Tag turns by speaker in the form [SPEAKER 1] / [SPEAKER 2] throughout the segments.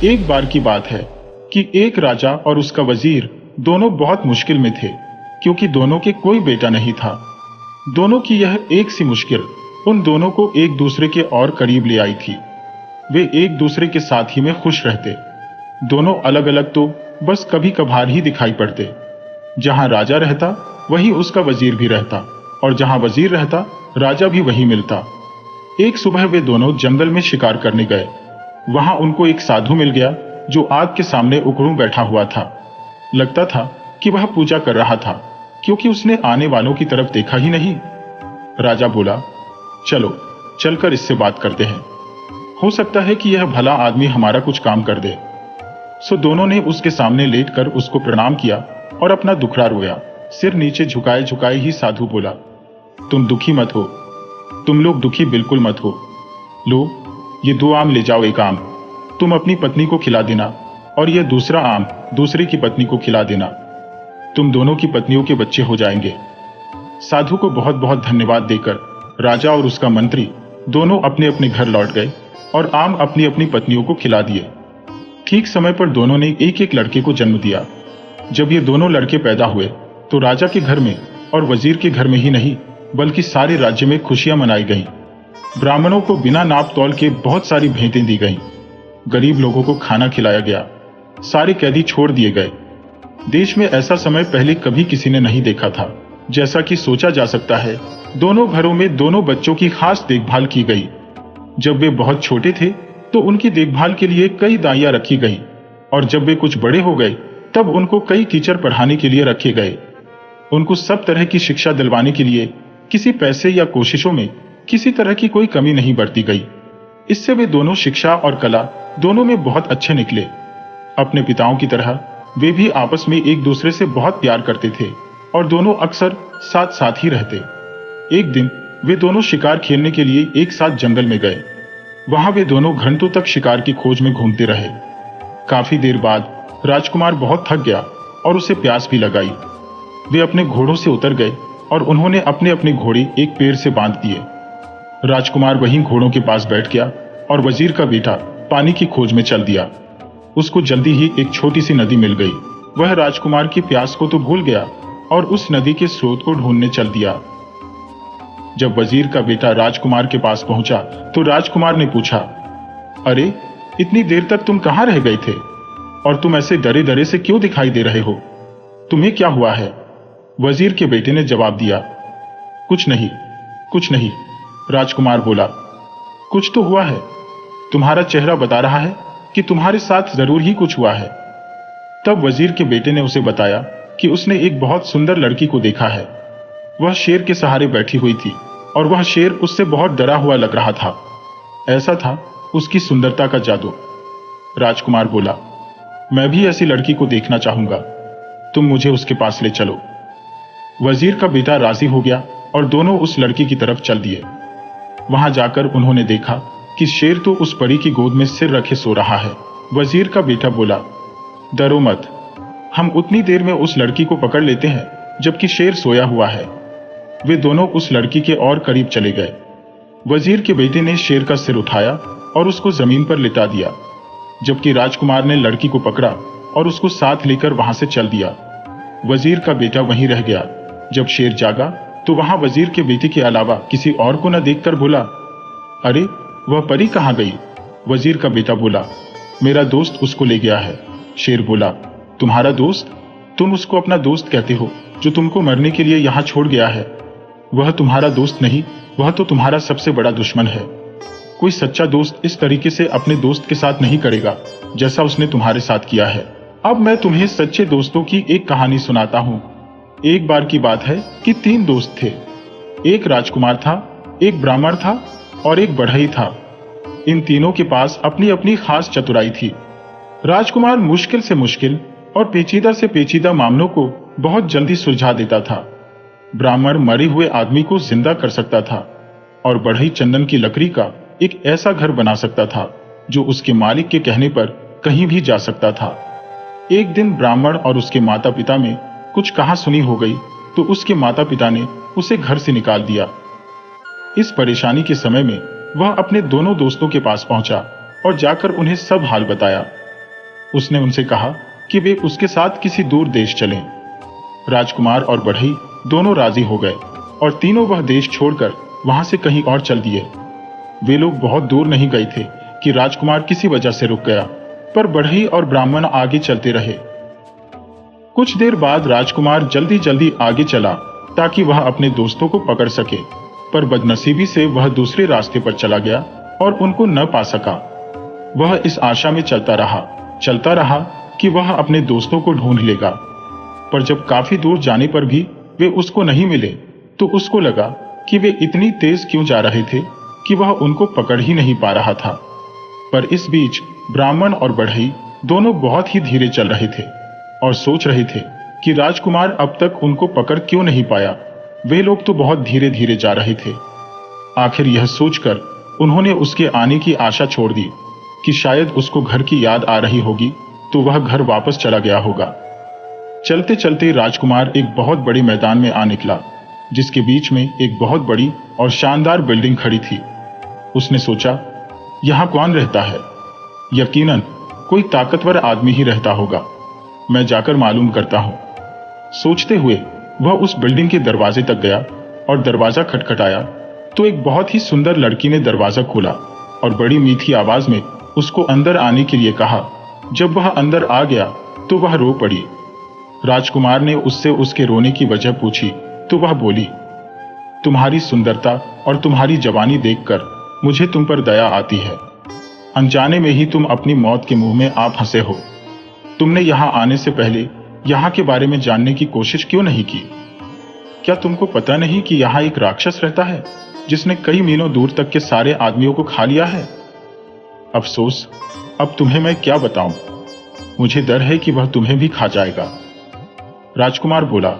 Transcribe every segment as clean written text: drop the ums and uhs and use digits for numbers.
[SPEAKER 1] एक बार की बात है कि एक राजा और उसका वजीर दोनों बहुत मुश्किल में थे, क्योंकि दोनों के कोई बेटा नहीं था। दोनों की यह एक सी मुश्किल उन दोनों को एक दूसरे के और करीब ले आई थी। वे एक दूसरे के साथ ही में खुश रहते। दोनों अलग अलग तो बस कभी कभार ही दिखाई पड़ते। जहां राजा रहता वहीं उसका वजीर भी रहता, और जहां वजीर रहता राजा भी वहीं मिलता। एक सुबह वे दोनों जंगल में शिकार करने गए। वहां उनको एक साधु मिल गया जो आग के सामने उकड़ू बैठा हुआ था। लगता था कि वह पूजा कर रहा था, क्योंकि उसने आने वालों की तरफ देखा ही नहीं। राजा बोला, चलो चलकर इससे बात करते हैं, हो सकता है कि यह भला आदमी हमारा कुछ काम कर दे। सो दोनों ने उसके सामने लेटकर उसको प्रणाम किया और अपना दुखड़ा रोया। सिर नीचे झुकाए झुकाए ही साधु बोला, तुम दुखी मत हो, तुम लोग दुखी बिल्कुल मत हो। लो, ये 2 आम ले जाओ। एक आम तुम अपनी पत्नी को खिला देना और यह दूसरा आम दूसरे की पत्नी को खिला देना। तुम दोनों की पत्नियों के बच्चे हो जाएंगे। साधु को बहुत बहुत धन्यवाद देकर राजा और उसका मंत्री दोनों अपने अपने घर लौट गए और आम अपनी अपनी पत्नियों को खिला दिए। ठीक समय पर दोनों ने एक एक लड़के को जन्म दिया। जब ये दोनों लड़के पैदा हुए तो राजा के घर में और वजीर के घर में ही नहीं बल्कि सारे राज्य में खुशियां मनाई गईं। ब्राह्मणों को बिना नाप तौल के बहुत सारी भेंटें दी गईं। गरीब लोगों को खाना खिलाया गया। सारे कैदी छोड़ दिए गए। देश में ऐसा समय पहले कभी किसी ने नहीं देखा था। जैसा कि सोचा जा सकता है, दोनों घरों में दोनों बच्चों की खास देखभाल की गई। जब वे बहुत छोटे थे तो उनकी देखभाल के लिए कई दाइयां रखी गईं, और जब वे कुछ बड़े हो गए तब उनको कई टीचर पढ़ाने के लिए रखे गए। उनको सब तरह की शिक्षा दिलवाने के लिए किसी पैसे या कोशिशों में किसी तरह की कोई कमी नहीं बरती गई। इससे वे दोनों शिक्षा और कला दोनों में बहुत अच्छे निकले। अपने पिताओं की तरह वे भी आपस में एक दूसरे से बहुत प्यार करते थे और दोनों अक्सर साथ साथ ही रहते। एक दिन वे दोनों शिकार खेलने के लिए एक साथ जंगल में गए। वहां वे दोनों घंटों तक शिकार की खोज में घूमते रहे। काफी देर बाद राजकुमार बहुत थक गया और उसे प्यास भी लगाई। वे अपने घोड़ों से उतर गए और उन्होंने अपने अपने घोड़े एक पेड़ से बांध दिए। राजकुमार वहीं घोड़ों के पास बैठ गया और वजीर का बेटा पानी की खोज में चल दिया। उसको जल्दी ही एक छोटी सी नदी मिल गई। वह राजकुमार की प्यास को तो भूल गया और उस नदी के स्रोत को ढूंढने चल दिया। जब वजीर का बेटा राजकुमार के पास पहुंचा तो राजकुमार ने पूछा, अरे इतनी देर तक तुम कहां रह गए थे और तुम ऐसे डरे डरे से क्यों दिखाई दे रहे हो? तुम्हें क्या हुआ है? वजीर के बेटे ने जवाब दिया, कुछ नहीं, कुछ नहीं। राजकुमार बोला, कुछ तो हुआ है। तुम्हारा चेहरा बता रहा है कि तुम्हारे साथ जरूर ही कुछ हुआ है। तब वजीर के बेटे ने उसे बताया कि उसने एक बहुत सुंदर लड़की को देखा है। वह शेर के सहारे बैठी हुई थी और वह शेर उससे बहुत डरा हुआ लग रहा था। ऐसा था उसकी सुंदरता का जादू। राजकुमार बोला, मैं भी ऐसी लड़की को देखना चाहूंगा, तुम मुझे उसके पास ले चलो। वजीर का बेटा राजी हो गया और दोनों उस लड़की की तरफ चल दिए। वहां जाकर उन्होंने देखा कि शेर तो उस परी की गोद में सिर रखे सो रहा है। वजीर का बेटा बोला, डरो मत, हम उतनी देर में उस लड़की को पकड़ लेते हैं जबकि शेर सोया हुआ है। वे दोनों उस लड़की के और करीब चले गए। वजीर के बेटे ने शेर का सिर उठाया और उसको जमीन पर लिटा दिया, जबकि राजकुमार ने लड़की को पकड़ा और उसको साथ लेकर वहां से चल दिया। वजीर का बेटा वहीं रह गया। जब शेर जागा तो वहां वजीर के बेटे के अलावा किसी और को न देखकर बोला, अरे वह परी कहां गई? वजीर का बेटा बोला, मेरा दोस्त उसको ले गया है। शेर बोला, तुम्हारा दोस्त? तुम उसको अपना दोस्त कहते हो जो तुमको मरने के लिए यहां छोड़ गया है। वह तुम्हारा दोस्त नहीं, वह तो तुम्हारा सबसे बड़ा दुश्मन है। कोई सच्चा दोस्त इस तरीके से अपने दोस्त के साथ नहीं करेगा जैसा उसने तुम्हारे साथ किया है। अब मैं तुम्हें सच्चे दोस्तों की एक कहानी सुनाता हूं। एक बार की बात है कि 3 दोस्त थे। एक राजकुमार था, एक ब्राह्मण था और एक बढ़ई था। इन तीनों के पास अपनी अपनी खास चतुराई थी। राजकुमार मुश्किल से मुश्किल और पेचीदा से पेचीदा मामलों को बहुत जल्दी सुलझा देता था। ब्राह्मण मरे हुए आदमी को जिंदा कर सकता था और बढ़ई चंदन की लकड़ी का एक ऐसा घर बना सकता था जो उसके मालिक के कहने पर कहीं भी जा सकता था। एक दिन ब्राह्मण और उसके माता पिता में कुछ कहासुनी हो गई तो उसके माता पिता ने उसे घर से निकाल दिया। इस परेशानी के समय में वह अपने दोनों दोस्तों के पास पहुंचा और जाकर उन्हें सब हाल बताया। उसने उनसे कहा कि वे उसके साथ किसी दूर देश चलें। राजकुमार और बढ़ई दोनों राजी हो गए और तीनों वह देश छोड़कर वहां से कहीं और चल दिए। वे लोग बहुत दूर नहीं गए थे कि राजकुमार किसी वजह से रुक गया, पर बढ़ई और ब्राह्मण आगे चलते रहे। कुछ देर बाद राजकुमार जल्दी जल्दी आगे चला ताकि वह अपने दोस्तों को पकड़ सके, पर बदनसीबी से वह दूसरे रास्ते पर चला गया और उनको न पा सका। वह इस आशा में चलता रहा कि वह अपने दोस्तों को ढूंढ लेगा, पर जब काफी दूर जाने पर भी वे उसको नहीं मिले तो उसको लगा कि वे इतनी तेज क्यों जा रहे थे कि वह उनको पकड़ ही नहीं पा रहा था। पर इस बीच ब्राह्मण और बढ़ई दोनों बहुत ही धीरे चल रहे थे और सोच रहे थे कि राजकुमार अब तक उनको पकड़ क्यों नहीं पाया। वे लोग तो बहुत धीरे धीरे जा रहे थे। आखिर यह सोचकर उन्होंने उसके आने की आशा छोड़ दी कि शायद उसको घर की याद आ रही होगी तो वह घर वापस चला गया होगा। चलते चलते राजकुमार एक बहुत बड़े मैदान में आ निकला, जिसके बीच में एक बहुत बड़ी और शानदार बिल्डिंग खड़ी थी। उसने सोचा, यहाँ कौन रहता है? यकीनन कोई ताकतवर आदमी ही रहता होगा। मैं जाकर मालूम करता हूँ। सोचते हुए वह उस बिल्डिंग के दरवाजे तक गया और दरवाजा खटखटाया तो एक बहुत ही सुंदर लड़की ने दरवाजा खोला और बड़ी मीठी आवाज में उसको अंदर आने के लिए कहा। जब वह अंदर आ गया तो वह रो पड़ी। राजकुमार ने उससे उसके रोने की वजह पूछी तो वह बोली, तुम्हारी सुंदरता और तुम्हारी जवानी देखकर मुझे तुम पर दया आती है। अनजाने में ही तुम अपनी मौत के मुंह में आप फंसे हो। तुमने यहाँ आने से पहले यहाँ के बारे में जानने की कोशिश क्यों नहीं की? क्या तुमको पता नहीं कि यहाँ एक राक्षस रहता है जिसने कई मीलों दूर तक के सारे आदमियों को खा लिया है? अफसोस, अब तुम्हें मैं क्या बताऊं। मुझे डर है कि वह तुम्हें भी खा जाएगा। राजकुमार बोला,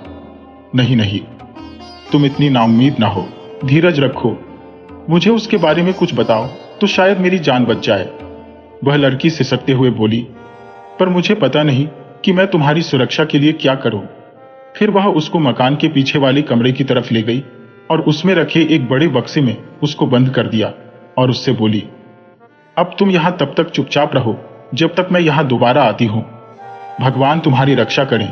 [SPEAKER 1] नहीं नहीं, तुम इतनी नाउम्मीद ना हो, धीरज रखो। मुझे उसके बारे में कुछ बताओ तो शायद मेरी जान बच जाए। वह लड़की सिसकते हुए बोली, पर मुझे पता नहीं कि मैं तुम्हारी सुरक्षा के लिए क्या करूं। फिर वह उसको मकान के पीछे वाले कमरे की तरफ ले गई और उसमें रखे एक बड़े बक्से में उसको बंद कर दिया और उससे बोली, अब तुम यहां तब तक चुपचाप रहो जब तक मैं यहां दोबारा आती हूं। भगवान तुम्हारी रक्षा करें।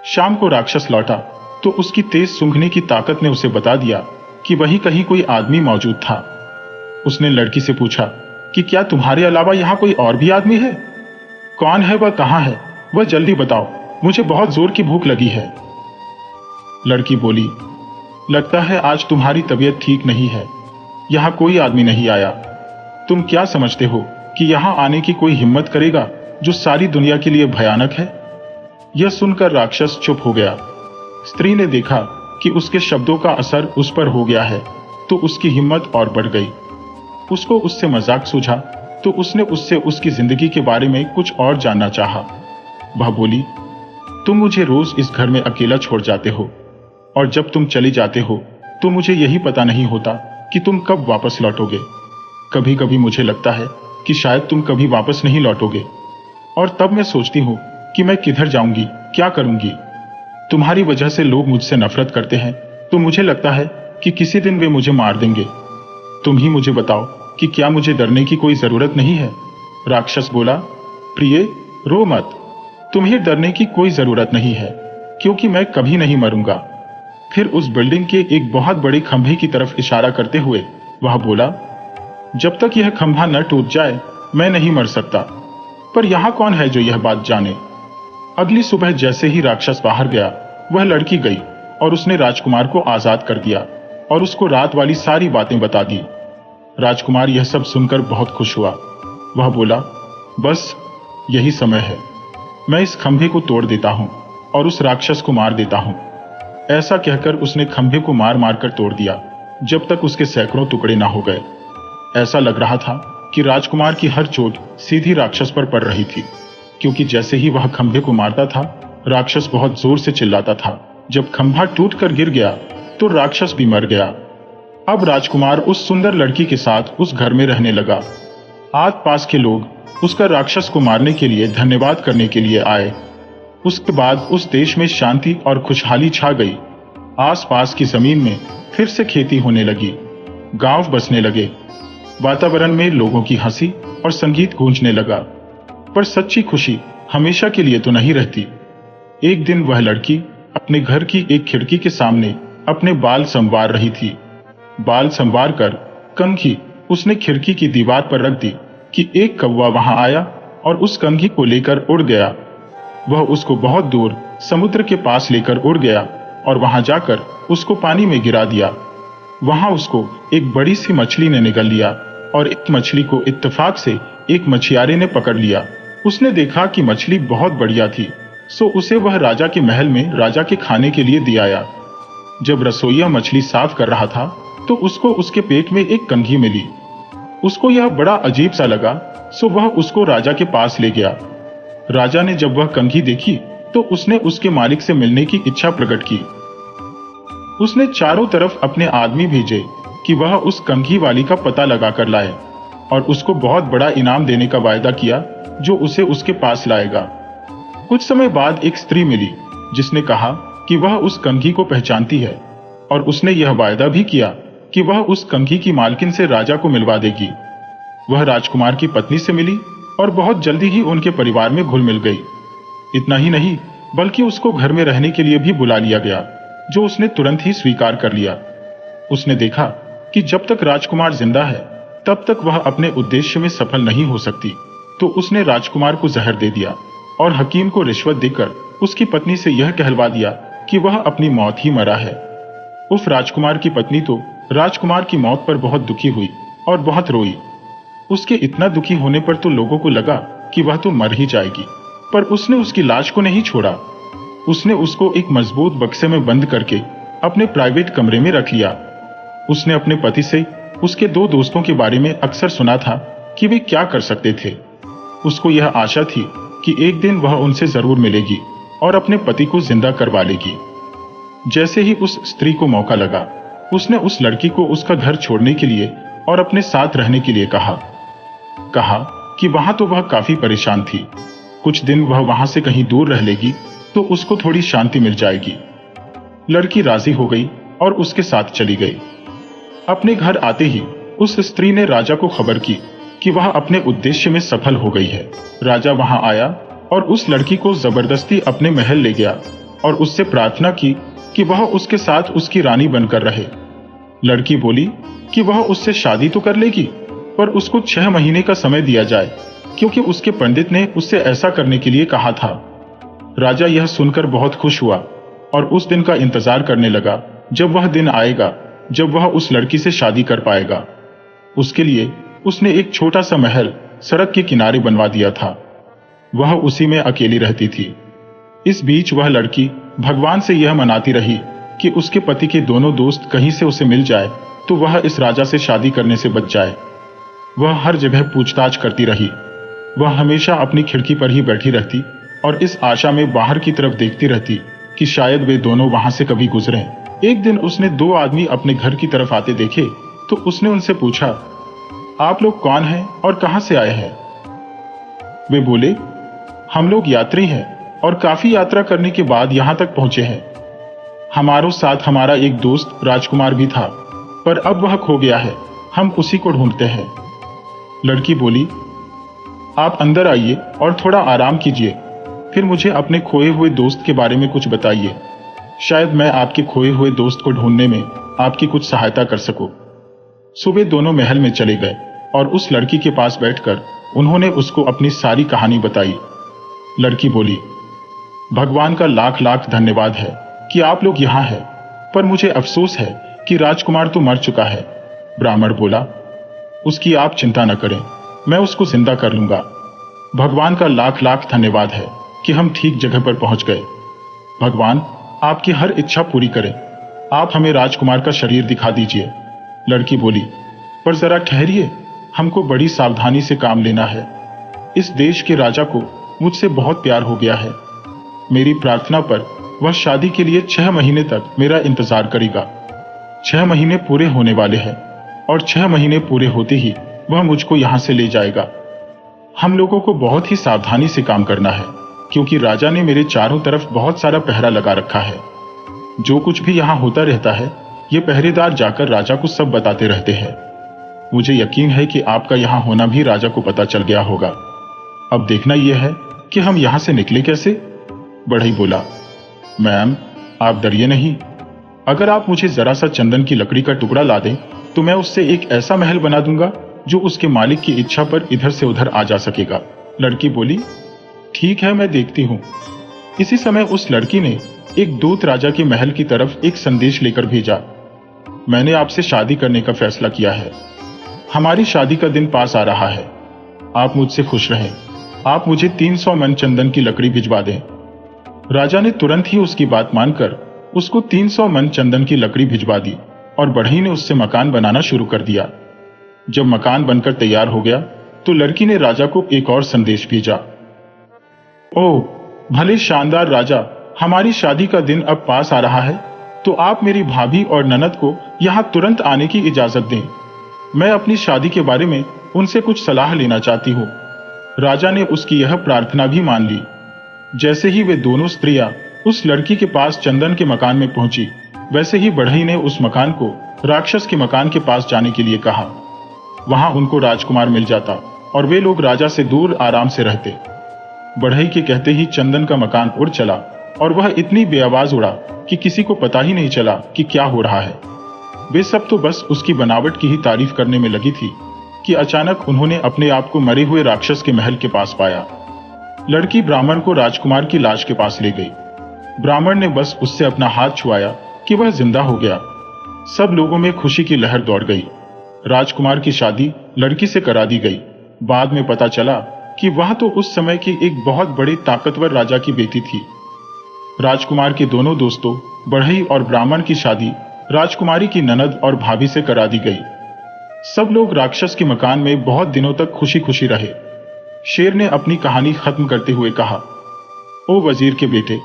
[SPEAKER 1] शाम को राक्षस लौटा तो उसकी तेज सूंघने की ताकत ने उसे बता दिया कि वहीं कहीं कोई आदमी मौजूद था। उसने लड़की से पूछा कि क्या तुम्हारे अलावा यहां कोई और भी आदमी है? कौन है वह, कहां है वह, जल्दी बताओ, मुझे बहुत जोर की भूख लगी है। लड़की बोली, लगता है आज तुम्हारी तबीयत ठीक नहीं है। यहां कोई आदमी नहीं आया। तुम क्या समझते हो कि यहां आने की कोई हिम्मत करेगा जो सारी दुनिया के लिए भयानक है? यह सुनकर राक्षस चुप हो गया। स्त्री ने देखा कि उसके शब्दों का असर उस पर हो गया है तो उसकी हिम्मत और बढ़ गई। उसको उससे मजाक सूझा तो उसने उससे उसकी जिंदगी के बारे में कुछ और जानना चाहा। वह बोली, तुम मुझे रोज इस घर में अकेला छोड़ जाते हो और जब तुम चले जाते हो तो मुझे यही पता नहीं होता कि तुम कब वापस लौटोगे। कभी कभी मुझे लगता है कि शायद तुम कभी वापस नहीं लौटोगे और तब मैं सोचती हूँ कि मैं किधर जाऊंगी, क्या करूंगी। तुम्हारी वजह से लोग मुझसे नफरत करते हैं तो मुझे लगता है कि किसी दिन वे मुझे मार देंगे। तुम ही मुझे बताओ कि क्या मुझे डरने की कोई जरूरत नहीं है? राक्षस बोला, प्रिय, रो मत। तुम्हें डरने की कोई जरूरत नहीं है क्योंकि मैं कभी नहीं मरूंगा। फिर उस बिल्डिंग के एक बहुत बड़े खंभे की तरफ इशारा करते हुए वह बोला, जब तक यह खंभा न टूट जाए मैं नहीं मर सकता। पर यहां कौन है जो यह बात जाने? अगली सुबह जैसे ही राक्षस बाहर गया वह लड़की गई और उसने राजकुमार को आजाद कर दिया और उसको रात वाली सारी बातें बता दी। राजकुमार यह सब सुनकर बहुत खुश हुआ। वह बोला, बस यही समय है, मैं इस खंभे को तोड़ देता हूं और उस राक्षस को मार देता हूं। ऐसा कहकर उसने खंभे को मार मार कर तोड़ दिया जब तक उसके सैकड़ों टुकड़े ना हो गए। ऐसा लग रहा था कि राजकुमार की हर चोट सीधी राक्षस पर पड़ रही थी, क्योंकि जैसे ही वह खंभे को मारता था राक्षस बहुत जोर से चिल्लाता था। जब खंभा टूटकर गिर गया तो राक्षस भी मर गया। अब राजकुमार उस सुंदर लड़की के साथ उस घर में रहने लगा। आस पास के लोग उसका राक्षस को मारने के लिए धन्यवाद करने के लिए आए। उसके बाद उस देश में शांति और खुशहाली छा गई। आसपास की जमीन में फिर से खेती होने लगी, गांव बसने लगे, वातावरण में लोगों की हंसी और संगीत गूंजने लगा। पर सच्ची खुशी हमेशा के लिए तो नहीं रहती। एक दिन वह लड़की अपने घर की एक खिड़की के सामने अपने बाल संवार रही थी। बाल संवार कर कंघी उसने खिड़की की दीवार पर रख दी कि एक कौवा वहां आया और उस कंघी को लेकर उड़ गया। वह उसको बहुत दूर समुद्र के पास लेकर उड़ गया और वहां जाकर उसको पानी में गिरा दिया। वहां उसको एक बड़ी सी मछली ने निगल लिया और एक मछली को इत्तेफाक से एक मछियारे ने पकड़ लिया। उसने देखा कि मछली बहुत बढ़िया थी, सो उसे वह राजा के महल में राजा के खाने के लिए दे आया। जब रसोइया मछली साफ कर रहा था तो उसको उसके पेट में एक कंघी मिली। उसको यह बड़ा अजीब सा लगा, सो वह उसको राजा के पास ले गया। राजा ने जब वह कंघी देखी तो उसने उसके मालिक से मिलने की इच्छा प्रकट की। उसने चारों तरफ अपने आदमी भेजे कि वह उस कंघी वाली का पता लगा कर लाए और उसको बहुत बड़ा इनाम देने का वायदा किया जो उसे उसके पास लाएगा। कुछ समय बाद एक स्त्री मिली जिसने कहा कि वह उस कंघी को पहचानती है और उसने यह वायदा भी किया कि वह उस कंघी की मालकिन से राजा को मिलवा देगी। वह राजकुमार की पत्नी से मिली और बहुत जल्दी ही उनके परिवार में घुल मिल गई। इतना ही नहीं बल्कि उसको घर में रहने के लिए भी बुला लिया गया, जो उसने तुरंत ही स्वीकार कर लिया। उसने देखा कि जब तक राजकुमार जिंदा है तब तक वह अपने उद्देश्य में सफल नहीं हो सकती, तो उसने राजकुमार को जहर दे दिया और हकीम को रिश्वत देकर उसकी पत्नी से यह कहलवा दिया कि वह अपनी मौत ही मरा है। उस राजकुमार की पत्नी तो राजकुमार की मौत पर बहुत दुखी हुई और बहुत रोई। उसके इतना दुखी होने पर तो लोगों को लगा कि वह तो मर ही जाएगी, पर उसने उसकी लाश को नहीं छोड़ा। उसने उसको एक मजबूत बक्से में बंद करके अपने प्राइवेट कमरे में रख लिया। उसने अपने पति से उसके दो दोस्तों के बारे में अक्सर सुना था कि वे क्या कर सकते थे। उसको यह आशा थी कि एक दिन वह उनसे जरूर मिलेगी और अपने पति को जिंदा करवा लेगी। जैसे ही उस स्त्री को मौका लगा, उसने उस लड़की को उसका घर छोड़ने के लिए और अपने साथ रहने के लिए कहा कि वहां तो वह काफी परेशान थी। कुछ दिन वह वहां से कहीं दूर रह लेगी तो उसको थोड़ी शांति मिल जाएगी। लड़की राजी हो गई और उसके साथ चली गई। अपने घर आते ही उस स्त्री ने राजा को खबर की कि वह अपने उद्देश्य में सफल हो गई है। राजा वहां आया और उस लड़की को जबरदस्ती अपने महल ले गया और उससे प्रार्थना की कि वह उसके साथ उसकी रानी बनकर रहे। लड़की बोली कि वह उससे शादी तो कर लेगी, पर उसको 6 महीने का समय दिया जाए, क्योंकि उसके पंडित ने उससे ऐसा करने के लिए कहा था। राजा यह सुनकर बहुत खुश हुआ और उस दिन का इंतजार करने लगा जब वह दिन आएगा जब वह उस लड़की से शादी कर पाएगा। उसके लिए उसने एक छोटा सा महल सड़क के किनारे बनवा दिया था। वह उसी में अकेली रहती थी। इस बीच वह लड़की भगवान से यह मनाती रही कि उसके पति के दोनों दोस्त कहीं से उसे मिल जाए तो वह इस राजा से शादी करने से बच जाए। वह हर जगह पूछताछ करती रही। वह हमेशा अपनी खिड़की पर ही बैठी रहती और इस आशा में बाहर की तरफ देखती रहती कि शायद वे दोनों वहां से कभी गुजरें। एक दिन उसने 2 आदमी अपने घर की तरफ आते देखे तो उसने उनसे पूछा, आप लोग कौन हैं और कहां से आए हैं? वे बोले, हम लोग यात्री हैं और काफी यात्रा करने के बाद यहां तक पहुंचे हैं। हमारो साथ हमारा एक दोस्त राजकुमार भी था, पर अब वह खो गया है। हम उसी को ढूंढते हैं। लड़की बोली, आप अंदर आइए और थोड़ा आराम कीजिए, फिर मुझे अपने खोए हुए दोस्त के बारे में कुछ बताइए। शायद मैं आपके खोए हुए दोस्त को ढूंढने में आपकी कुछ सहायता कर सकूं। सुबह दोनों महल में चले गए और उस लड़की के पास बैठकर उन्होंने उसको अपनी सारी कहानी बताई। लड़की बोली, भगवान का लाख लाख धन्यवाद है कि आप लोग यहाँ हैं, पर मुझे अफसोस है कि राजकुमार तो मर चुका है। ब्राह्मण बोला, उसकी आप चिंता न करें, मैं उसको जिंदा कर लूंगा। भगवान का लाख लाख धन्यवाद है कि हम ठीक जगह पर पहुंच गए। भगवान आपकी हर इच्छा पूरी करें। आप हमें राजकुमार का शरीर दिखा दीजिए। लड़की बोली, पर जरा ठहरिए, हमको बड़ी सावधानी से काम लेना है। इस देश के राजा को मुझसे बहुत प्यार हो गया है। मेरी प्रार्थना पर वह शादी के लिए 6 महीने तक मेरा इंतजार करेगा। 6 महीने पूरे होने वाले हैं और 6 महीने पूरे होते ही वह मुझको यहां से ले जाएगा। हम लोगों को बहुत ही सावधानी से काम करना है, क्योंकि राजा ने मेरे चारों तरफ बहुत सारा पहरा लगा रखा है। जो कुछ भी यहाँ होता रहता है, ये पहरेदार जाकर राजा को सब बताते रहते हैं। मुझे यकीन है कि आपका यहाँ होना भी राजा को पता चल गया होगा। अब देखना यह है कि हम यहां से निकले कैसे। बढ़ई बोला, मैम आप डरिए नहीं, अगर आप मुझे जरा सा चंदन की लकड़ी का टुकड़ा ला दें तो मैं उससे एक ऐसा महल बना दूंगा जो उसके मालिक की इच्छा पर इधर से उधर आ जा सकेगा। लड़की बोली, ठीक है मैं देखती हूँ। इसी समय उस लड़की ने एक दूत राजा के महल की तरफ एक संदेश लेकर भेजा, मैंने आपसे शादी करने का फैसला किया है, हमारी शादी का दिन पास आ रहा है, आप मुझसे खुश रहें, आप मुझे 300 मन चंदन की लकड़ी भिजवा दें। राजा ने तुरंत ही उसकी बात मानकर उसको 300 मन चंदन की लकड़ी भिजवा दी और बढ़ई ने उससे मकान बनाना शुरू कर दिया। जब मकान बनकर तैयार हो गया तो लड़की ने राजा को एक और संदेश भेजा, ओह भले शानदार राजा, हमारी शादी का दिन अब पास आ रहा है, तो आप मेरी भाभी और ननद को यहां तुरंत आने की इजाजत दें, मैं अपनी शादी के बारे में उनसे कुछ सलाह लेना चाहती हूँ। राजा ने उसकी यह प्रार्थना भी मान ली। जैसे ही वे दोनों स्त्रियां उस लड़की के पास चंदन के मकान में पहुंची, वैसे ही बढ़ई ने उस मकान को राक्षस के मकान के पास जाने के लिए कहा। वहां उनको राजकुमार मिल जाता और वे लोग राजा से दूर आराम से रहते। बढ़ई के कहते ही चंदन का मकान उड़ चला और वह इतनी बेआवाज उड़ा कि किसी को पता ही नहीं चला कि क्या हो रहा है। वे सब तो बस उसकी बनावट की ही तारीफ करने में लगी थी कि अचानक उन्होंने अपने आप को मरे हुए राक्षस के महल के पास पाया। लड़की ब्राह्मण को राजकुमार की लाश के पास ले गई। ब्राह्मण ने बस उससे अपना हाथ छुआया कि वह जिंदा हो गया। सब लोगों में खुशी की लहर दौड़ गई। राजकुमार की शादी लड़की से करा दी गई। बाद में पता चला कि वह तो उस समय की एक बहुत बड़े ताकतवर राजा की बेटी थी। राजकुमार के दोनों दोस्तों बढ़ई और ब्राह्मण की शादी राजकुमारी की ननद और भाभी से करा दी गई। सब लोग राक्षस के मकान में बहुत दिनों तक खुशी खुशी रहे। शेर ने अपनी कहानी खत्म करते हुए कहा, ओ वजीर के बेटे,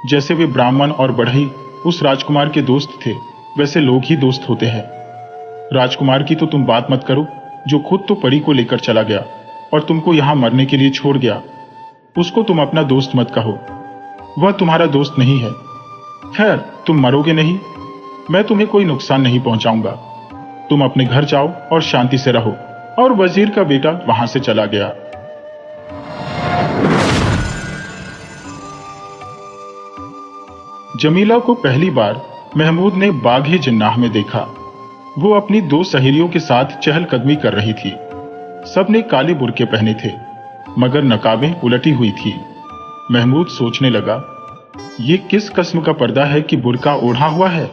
[SPEAKER 1] जैसे वे ब्राह्मण और बढ़ई उस राजकुमार के दोस्त थे, वैसे लोग ही दोस्त होते हैं। राजकुमार की तो तुम बात मत करो, जो खुद तो परी को लेकर चला गया और तुमको यहां मरने के लिए छोड़ गया। उसको तुम अपना दोस्त मत कहो, वह तुम्हारा दोस्त नहीं है। खैर तुम मरोगे नहीं, मैं तुम्हें कोई नुकसान नहीं पहुंचाऊंगा। तुम अपने घर जाओ और शांति से रहो। और वजीर का बेटा वहां से चला गया। जमीला को पहली बार महमूद ने बाग़ जिन्नाह में देखा। वो अपनी दो सहेलियों के साथ चहलकदमी कर रही थी। सबने काले बुर्के पहने थे, मगर नकाबें उलटी हुई थी। महमूद सोचने लगा, ये किस किस्म का पर्दा है कि बुर्का ओढ़ा हुआ है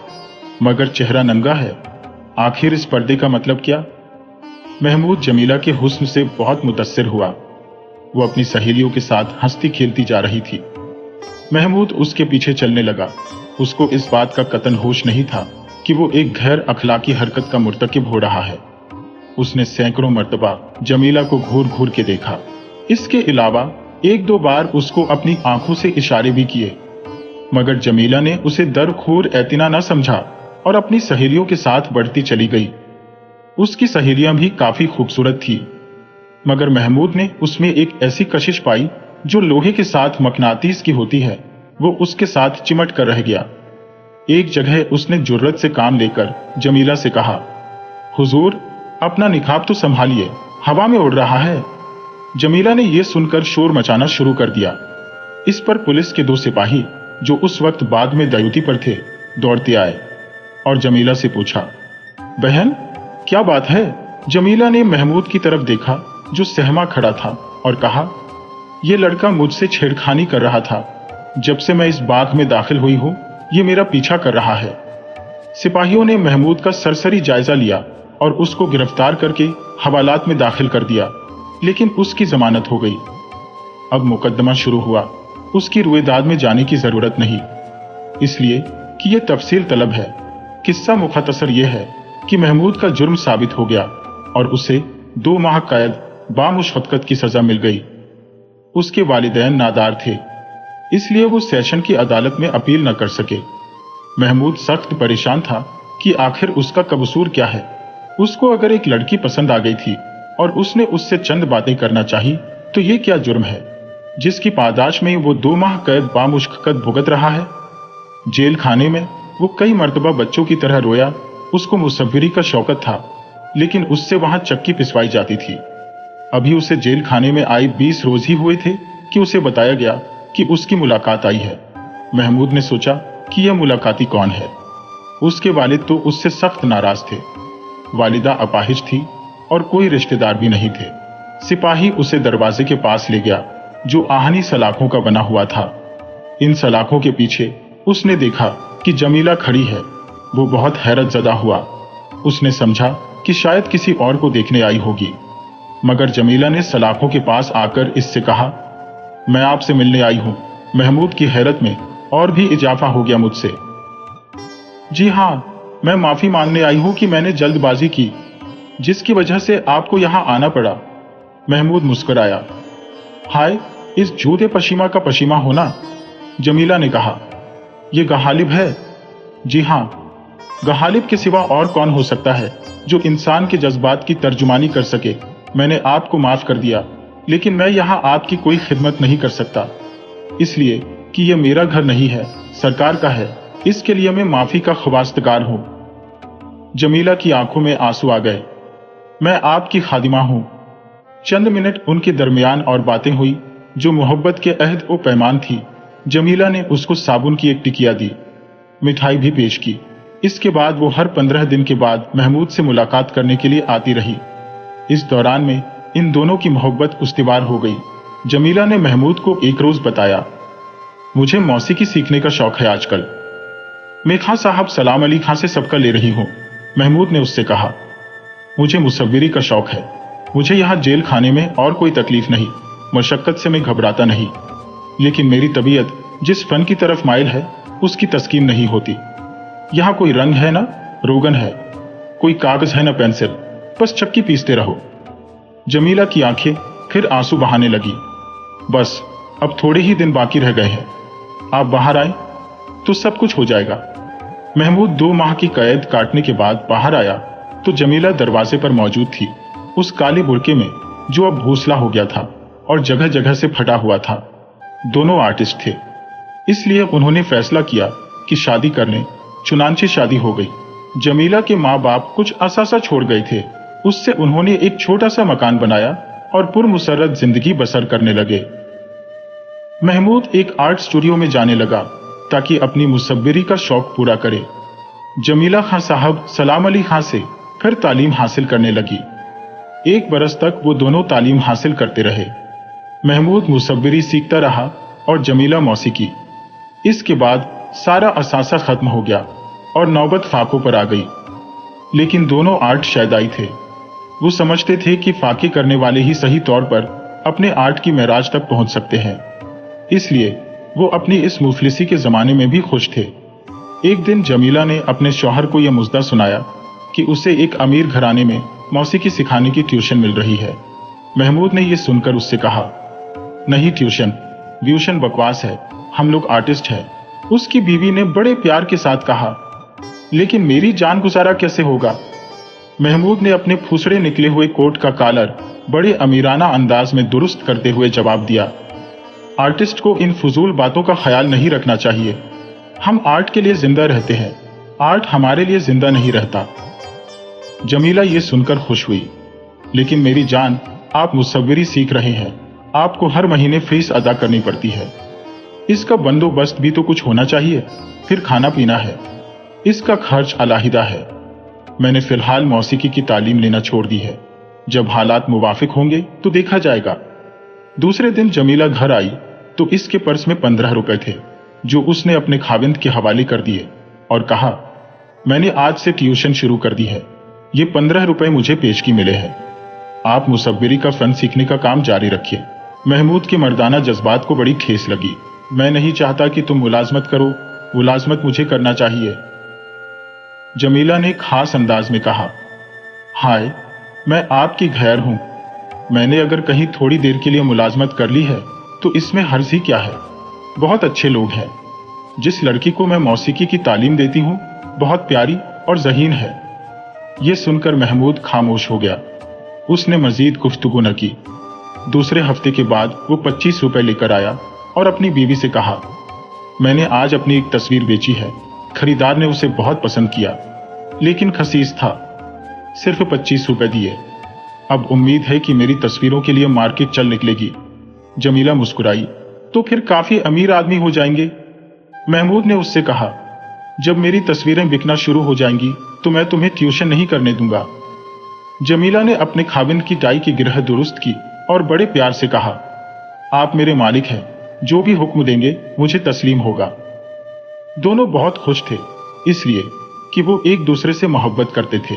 [SPEAKER 1] मगर चेहरा नंगा है। आखिर इस पर्दे का मतलब क्या? महमूद जमीला के हुस्न से बहुत मुतस्सिर हुआ। वो अपनी सहेलियों के साथ हंसती खेलती जा रही थी। महमूद उसके पीछे चलने लगा। उसको इस बात का कतन होश नहीं था कि वो एक गैर अखलाकी हरकत का मुर्तकिब हो रहा है। उसने सैकड़ों मर्तबा जमीला को घूर घूर के देखा। इसके अलावा एक दो बार उसको अपनी आंखों से इशारे भी किए, मगर जमीला ने उसे दरखोर एतना न समझा और अपनी सहेलियों के साथ बढ़ती चली गई। उसकी सहेलियां भी काफी खूबसूरत थी, मगर महमूद ने उसमें एक ऐसी कशिश पाई जो लोहे के साथ मकनातीस की होती है। वो उसके साथ चिमट कर रह गया। एक जगह उसने जुर्रत से काम लेकर जमीला से कहा, हुजूर अपना निकाब तो संभालिए, हवा में उड़ रहा है। जमीला ने यह सुनकर शोर मचाना शुरू कर दिया। इस पर पुलिस के दो सिपाही जो उस वक्त बाग में ड्यूटी पर थे दौड़ते आए और जमीला से पूछा, बहन क्या बात है? जमीला ने महमूद की तरफ देखा जो सहमा खड़ा था और कहा, यह लड़का मुझसे छेड़खानी कर रहा था। जब से मैं इस बाग में दाखिल हुई हूं, यह मेरा पीछा कर रहा है। सिपाहियों ने महमूद का सरसरी जायजा लिया और उसको गिरफ्तार करके हवालात में दाखिल कर दिया, लेकिन उसकी जमानत हो गई। अब मुकदमा शुरू हुआ। उसकी रुएदाद में जाने की जरूरत नहीं, इसलिए कि यह तफसील तलब है। किस्सा मुख्तसर यह है कि महमूद का जुर्म साबित हो गया और उसे 2 माह कैद बामुशक्कत की सजा मिल गई। उसके वालिदैन नादार थे, इसलिए वो सेशन की अदालत में अपील न कर सके। महमूद सख्त परेशान था कि आखिर उसका कबसूर क्या है। उसको अगर एक लड़की पसंद आ गई थी और उसने उससे चंद बातें करना चाही, तो ये क्या जुर्म है जिसकी पादाश में वो 2 माह कैद बामुशक्कत भुगत रहा है। जेल खाने में वो कई मर्तबा बच्चों की तरह रोया। उसको मुसव्विरी का शौकत था, लेकिन उससे वहां चक्की पिसवाई जाती थी। अभी उसे जेल खाने में आई 20 रोज ही हुए थे कि उसे बताया गया कि उसकी मुलाकात आई है। महमूद ने सोचा कि यह मुलाकाती कौन है। उसके वालिद तो उससे सख्त नाराज थे। वालिदा अपाहिज थी और कोई रिश्तेदार भी नहीं थे। सिपाही उसे दरवाजे के पास ले गया जो आहनी सलाखों का बना हुआ था। इन सलाखों के पीछे उसने देखा कि जमीला खड़ी है। वो बहुत हैरतजदा हुआ। उसने समझा कि शायद किसी और को देखने आई होगी, मगर जमीला ने सलाखों के पास आकर इससे कहा, मैं आपसे मिलने आई हूं। महमूद की हैरत में और भी इजाफा हो गया मुझसे। जी हां, मैं माफी मांगने आई हूं कि मैंने जल्दबाजी की, जिसकी वजह से आपको यहां आना पड़ा। महमूद मुस्कुराया। हाय, इस जूते पशीमा का पशीमा होना। जमीला ने कहा, यह गहालिब है। जी हां, गहालिब के सिवा और कौन हो सकता है जो इंसान के जज्बात की तर्जुमानी कर सके। मैंने आपको माफ कर दिया, लेकिन मैं यहां आपकी कोई खिदमत नहीं कर सकता, इसलिए कि यह मेरा घर नहीं है, सरकार का है। इसके लिए मैं माफी का ख्वास्तगार हूं। जमीला की आंखों में आंसू आ गए। मैं आपकी खादिमा हूं। चंद मिनट उनके दरमियान और बातें हुई जो मोहब्बत के अहद ओ पैमान थी। जमीला ने उसको साबुन की एक टिकिया दी, मिठाई भी पेश की। इसके बाद वो हर 15 दिन के बाद महमूद से मुलाकात करने के लिए आती रही। इस दौरान में इन दोनों की मोहब्बत उस्तिवार हो गई। जमीला ने महमूद को एक रोज बताया, मुझे मौसीकी सीखने का शौक है आजकल। मैं खां साहब सलाम अली खां से सबका ले रही हूं। महमूद ने उससे कहा, मुझे मुसव्विरी का शौक है। मुझे यहां जेल खाने में और कोई तकलीफ नहीं, मशक्कत से मैं घबराता नहीं, लेकिन मेरी तबीयत जिस फन की तरफ माइल है उसकी तस्कीन नहीं होती। यहां कोई रंग है ना रोगन है, कोई कागज है ना पेंसिल, बस चक्की पीसते रहो। जमीला की आंखें फिर आंसू बहाने लगी। बस अब थोड़े ही दिन बाकी रह गए हैं, आप बाहर आए तो सब कुछ हो जाएगा। महमूद 2 माह की कैद काटने के बाद बाहर आया तो जमीला दरवाजे पर मौजूद थी, उस काले बुर्के में जो अब भूसला हो गया था और जगह जगह से फटा हुआ था। दोनों आर्टिस्ट थे, इसलिए उन्होंने फैसला किया कि शादी कर लें। चुनांचे शादी हो गई। जमीला के माँ बाप कुछ असासा छोड़ गए थे, उससे उन्होंने एक छोटा सा मकान बनाया और पुरमुसर्रत जिंदगी बसर करने लगे। महमूद एक आर्ट स्टूडियो में जाने लगा ताकि अपनी मुसव्विरी का शौक पूरा करे। जमीला खां साहब सलाम अली खां से फिर तालीम हासिल करने लगी। 1 बरस तक वो दोनों तालीम हासिल करते रहे। महमूद मुसव्विरी सीखता रहा और जमीला मौसीकी। इसके बाद सारा असासा खत्म हो गया और नौबत फाकों पर आ गई। लेकिन दोनों आर्ट शैदाई थे। वो समझते थे कि फाके करने वाले ही सही तौर पर अपने आर्ट की महराज तक पहुंच सकते हैं, इसलिए वो अपनी इस मुफलिसी के जमाने में भी खुश थे। एक दिन जमीला ने अपने शौहर को यह मुद्दा सुनाया कि उसे एक अमीर घराने में मौसीकी सिखाने की ट्यूशन मिल रही है। महमूद ने यह सुनकर उससे कहा, नहीं, ट्यूशन बकवास है, हम लोग आर्टिस्ट हैं। उसकी बीवी ने बड़े प्यार के साथ कहा, लेकिन मेरी जान गुजारा कैसे होगा। महमूद ने अपने फुसड़े निकले हुए कोट का कॉलर बड़े अमीराना अंदाज में दुरुस्त करते हुए जवाब दिया, आर्टिस्ट को इन फजूल बातों का ख्याल नहीं रखना चाहिए। हम आर्ट के लिए जिंदा रहते हैं, आर्ट हमारे लिए जिंदा नहीं रहता। जमीला ये सुनकर खुश हुई, लेकिन मेरी जान, आप मुसव्विरी सीख रहे हैं, आपको हर महीने फीस अदा करनी पड़ती है। इसका बंदोबस्त भी तो कुछ होना चाहिए, फिर खाना पीना है, इसका खर्च अलाहिदा है। मैंने फिलहाल मौसीकी की तालीम लेना छोड़ दी है, जब हालात मुवाफिक होंगे तो देखा जाएगा। दूसरे दिन जमीला घर आई तो इसके पर्स में 15 रुपए थे, जो उसने अपने खाविंद के हवाले कर दिए और कहा, मैंने आज से ट्यूशन शुरू कर दी है, ये 15 रुपए मुझे पेशगी मिले हैं, आप मुसव्विरी का फन सीखने का काम जारी रखिए। महमूद के मर्दाना जज्बात को बड़ी ठेस लगी। मैं नहीं चाहता कि तुम मुलाजमत करो, मुलाजमत मुझे करना चाहिए, जमीला ने खास अंदाज में कहा। हाय, मैं आपकी गैर हूं, मैंने अगर कहीं थोड़ी देर के लिए मुलाजमत कर ली है तो इसमें हर्ज ही क्या है। बहुत अच्छे लोग हैं, जिस लड़की को मैं मौसीकी की तालीम देती हूं बहुत प्यारी और ज़हीन है। यह सुनकर महमूद खामोश हो गया। उसने मजीद गुफ्तगू न की। दूसरे हफ्ते के बाद वो 25 रुपए लेकर आया और अपनी बीवी से कहा, मैंने आज अपनी एक तस्वीर बेची है, खरीदार ने उसे बहुत पसंद किया, लेकिन खसीस था, सिर्फ 25 रुपए दिए। अब उम्मीद है कि मेरी तस्वीरों के लिए मार्केट चल निकलेगी। जमीला मुस्कुराई। तो फिर काफी अमीर आदमी हो जाएंगे। महमूद ने उससे कहा, जब मेरी तस्वीरें बिकना शुरू हो जाएंगी तो मैं तुम्हें ट्यूशन नहीं करने दूंगा। जमीला ने अपने खाविंद की टाई की गिरह दुरुस्त की और बड़े प्यार से कहा, आप मेरे मालिक हैं, जो भी हुक्म देंगे मुझे तस्लीम होगा। दोनों बहुत खुश थे, इसलिए कि वो एक दूसरे से मोहब्बत करते थे।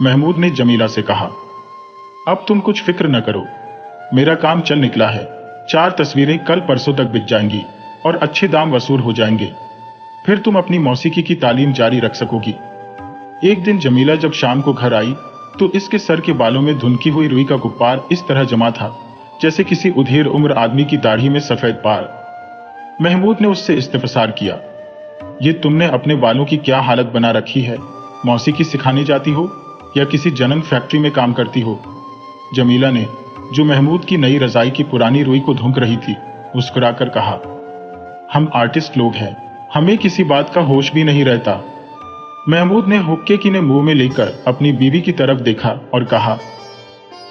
[SPEAKER 1] महमूद ने जमीला से कहा, अब तुम कुछ फिक्र न करो, मेरा काम चल निकला है। 4 तस्वीरें कल परसों तक बिक जाएंगी और अच्छे दाम वसूल हो जाएंगे। फिर तुम अपनी मौसीकी की तालीम जारी रख सकोगी। एक दिन जमीला जब शाम को घर आई तो इसके सर के बालों में धुनकी हुई रुई का गुब्बार इस तरह जमा था जैसे किसी उधेड़ उम्र आदमी की दाढ़ी में सफेद बाल। महमूद ने उससे इस्तफसार किया, ये तुमने अपने बालों की क्या हालत बना रखी है? मौसीकी सिखाने जाती हो या किसी जनन फैक्ट्री में काम करती हो? जमीला ने, जो महमूद की नई रजाई की पुरानी रुई को धुंक रही थी, मुस्कुराकर कहा, हम आर्टिस्ट लोग हैं, हमें किसी बात का होश भी नहीं रहता। महमूद ने हुक्के की ने मुंह में लेकर अपनी बीवी की तरफ देखा और कहा,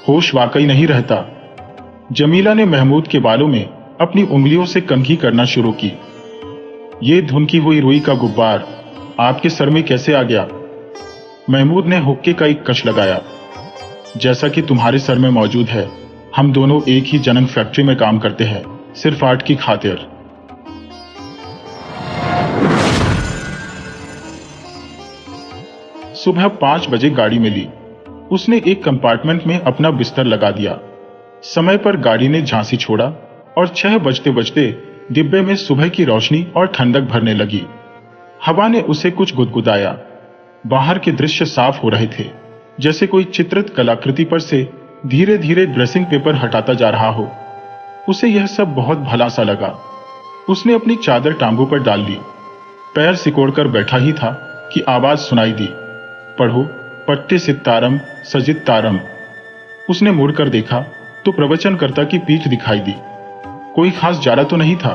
[SPEAKER 1] होश वाकई नहीं रहता। जमीला ने महमूद के बालों में अपनी उंगलियों से कंघी करना शुरू की। ये धुनकी हुई रुई का गुब्बार आपके सर में कैसे आ गया? महमूद ने हुक्के का एक कश लगाया। जैसा कि तुम्हारे सर में मौजूद है, हम दोनों एक ही जनन फैक्ट्री में काम करते हैं, सिर्फ आर्ट की खातिर। सुबह 5 बजे गाड़ी मिली। उसने एक कंपार्टमेंट में अपना बिस्तर लगा दिया। समय पर गाड़ी ने झांसी छोड़ा और 6 बजते बजते डिब्बे में सुबह की रोशनी और ठंडक भरने लगी। हवा ने उसे कुछ गुदगुदाया। बाहर के दृश्य साफ हो रहे थे, जैसे कोई चित्रित कलाकृति पर से धीरे धीरे ड्रेसिंग पेपर हटाता जा रहा हो। उसे यह सब बहुत भला सा लगा। उसने अपनी चादर टांगों पर डाल ली। पैर सिकोड़कर बैठा ही था कि आवाज सुनाई दी, पढ़ो पट्टे सितारम सजित तारम। उसने मुड़कर देखा तो प्रवचनकर्ता की पीठ दिखाई दी। कोई खास जारा तो नहीं था,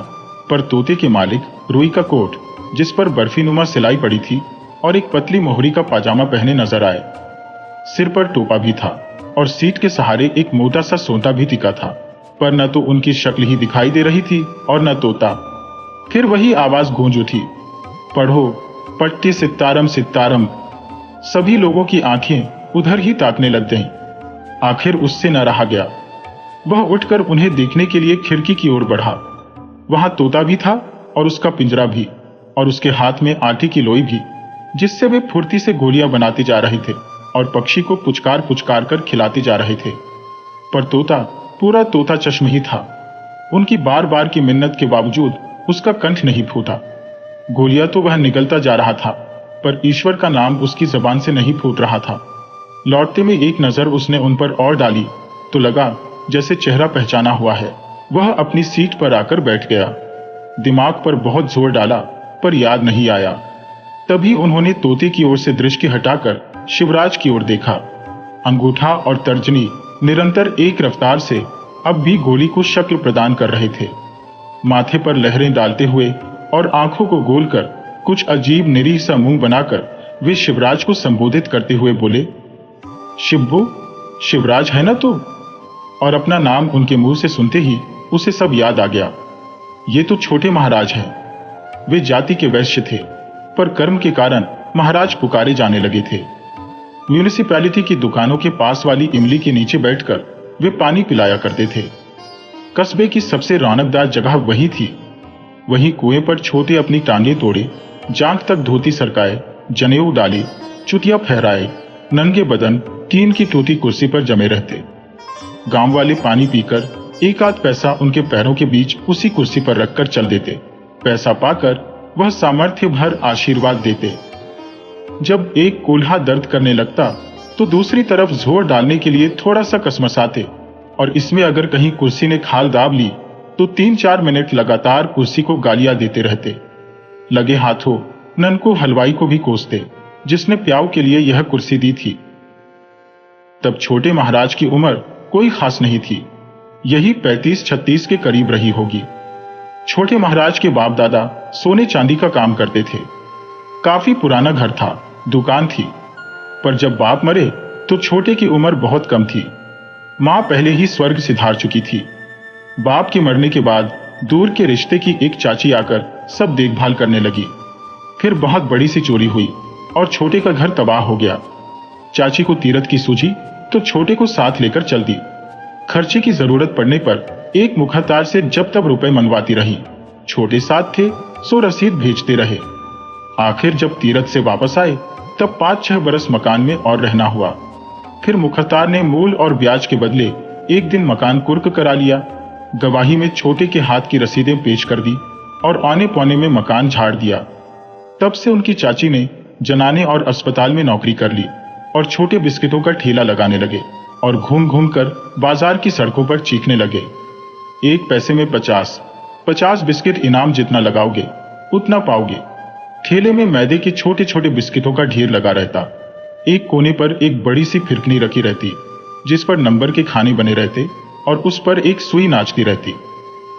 [SPEAKER 1] पर तोते के मालिक रुई का कोट, जिस पर बर्फीनुमा सिलाई पड़ी थी, और एक पतली मोहरी का पाजामा पहने नजर आए। सिर पर टोपा भी था और सीट के सहारे एक मोटा सा सोंटा भी टिका था, पर न तो उनकी शक्ल ही दिखाई दे रही थी और न तोता। फिर वही आवाज गूंज उठी, पढ़ो पट्टी सितारम सितारम। सभी लोगों की आंखें उधर ही ताकने लग गईं। आखिर उससे न रहा गया। वह उठकर उन्हें देखने के लिए खिड़की की ओर बढ़ा। वहां तोता भी था और उसका पिंजरा भी, और उसके हाथ में आटे की लोई भी, जिससे वे फुर्ती से गोलियां बनाते जा रहे थे और पक्षी को पुचकार पुचकार कर खिलाते जा रहे थे। पर तोता पूरा तोता चश्म ही था। उनकी बार बार की मिन्नत के बावजूद उसका कंठ नहीं फूटा। गोलियां तो वह निगलता जा रहा था, पर ईश्वर का नाम उसकी जबान से नहीं फूट रहा था। लौटते में एक नजर उसने उन पर और डाली तो लगा जैसे चेहरा पहचाना हुआ है। वह अपनी सीट पर आकर बैठ गया। दिमाग पर बहुत जोर डाला, पर याद नहीं आया। तभी उन्होंने तोते की ओर से दृष्टि हटाकर शिवराज की ओर देखा। अंगूठा और तर्जनी निरंतर एक रफ्तार से अब भी गोली को शक्ल प्रदान कर रहे थे। माथे पर लहरें डालते हुए और आंखों को गोल कर कुछ अजीब निरीह सा मुंह बनाकर वे शिवराज को संबोधित करते हुए बोले, शिब्बू, शिवराज है ना तू? और अपना नाम उनके मुंह से सुनते ही उसे सब याद आ गया। ये तो छोटे महाराज हैं। वे जाति के वैश्य थे, पर कर्म के कारण महाराज पुकारे जाने लगे थे। म्यूनिसिपैलिटी की दुकानों के पास वाली इमली के नीचे बैठकर वे पानी पिलाया करते थे। कस्बे की सबसे रौनकदार जगह वही थी। वहीं कुएं पर छोटे अपनी टांगे तोड़े, जांघ तक धोती सरकाए, जनेऊ डाले, चुतिया फहराए, नंगे बदन टीन की टूटी कुर्सी पर जमे रहते। गांव वाले पानी पीकर एक आध पैसा उनके पैरों के बीच उसी कुर्सी पर रखकर चल देते। पैसा पाकर वह सामर्थ्य भर आशीर्वाद देते। जब एक कोल्हा दर्द करने लगता तो दूसरी तरफ जोर डालने के लिए थोड़ा सा कसमसाते, और इसमें अगर कहीं कुर्सी ने खाल दाब ली तो 3-4 मिनट लगातार कुर्सी को गालियां देते रहते। लगे हाथों ननको हलवाई को भी कोसते, जिसने प्याऊ के लिए यह कुर्सी दी थी। तब छोटे महाराज की उम्र कोई खास नहीं थी, यही 35-36 के करीब रही होगी। छोटे महाराज के बाप दादा सोने चांदी का काम करते थे। काफी पुराना घर था, दुकान थी, पर जब बाप मरे तो छोटे की उम्र बहुत कम थी। माँ पहले ही स्वर्ग सिधार चुकी थी। बाप के मरने के बाद दूर के रिश्ते की एक चाची आकर सब देखभाल करने लगी। फिर बहुत बड़ी सी चोरी हुई और छोटे का घर तबाह हो गया। चाची को तीरथ की सूझी तो छोटे को साथ लेकर चल दी। खर्चे की जरूरत पड़ने पर एक मुखतार से जब तब रुपए मंगवाती रही। छोटे साथ थे सो रसीद भेजते रहे। आखिर जब तीरथ से वापस आए तब 5-6 बरस मकान में और रहना हुआ। फिर मुखतार ने मूल और ब्याज के बदले एक दिन मकान कुर्क करा लिया। गवाही में छोटे के हाथ की रसीदें पेश कर दी और आने पौने में मकान झाड़ दिया। तब से उनकी चाची ने जनाने और अस्पताल में नौकरी कर ली और छोटे बिस्किटों का ठेला लगाने लगे और घूम घूम कर बाजार की सड़कों पर चीखने लगे, 1 पैसे में 50 बिस्किट इनाम, जितना लगाओगे उतना पाओगे। ठेले में मैदे के छोटे छोटे बिस्किटों का ढेर लगा रहता। एक कोने पर एक बड़ी सी फिरकनी रखी रहती जिस पर नंबर के खाने बने रहते और उस पर एक सुई नाचती रहती।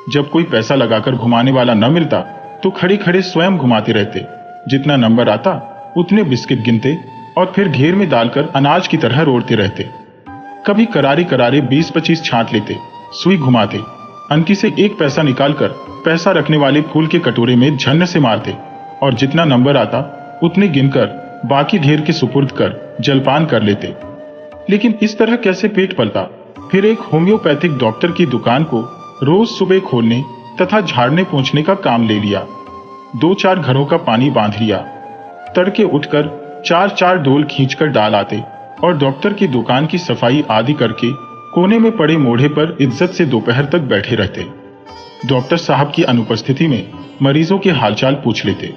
[SPEAKER 1] जब कोई पैसा लगाकर घुमाने वाला न मिलता तो खड़े खड़े स्वयं घुमाते रहते। जितना नंबर आता उतने बिस्किट गिनते और फिर ढेर में डालकर अनाज की तरह रोड़ते रहते। कभी करारे करारे 20-25 छांट लेते, सुई घुमाते, अंती से 1 पैसा निकालकर पैसा रखने वाले फूल के कटोरे में झन्न से मारते और जितना नंबर आता उतने गिनकर बाकी ढेर के सुपुर्द कर जलपान कर लेते। लेकिन इस तरह कैसे पेट पलता। फिर एक होम्योपैथिक डॉक्टर की दुकान को रोज सुबह खोलने तथा झाड़ने पोंछने का काम ले लिया। 2-4 घरों का पानी बांध लिया। तड़के उठकर 4-4 डोल खींचकर डाल आते और डॉक्टर की दुकान की सफाई आदि करके कोने में पड़े मोढ़े पर इज्जत से दोपहर तक बैठे रहते। डॉक्टर साहब की अनुपस्थिति में मरीजों के हालचाल पूछ लेते,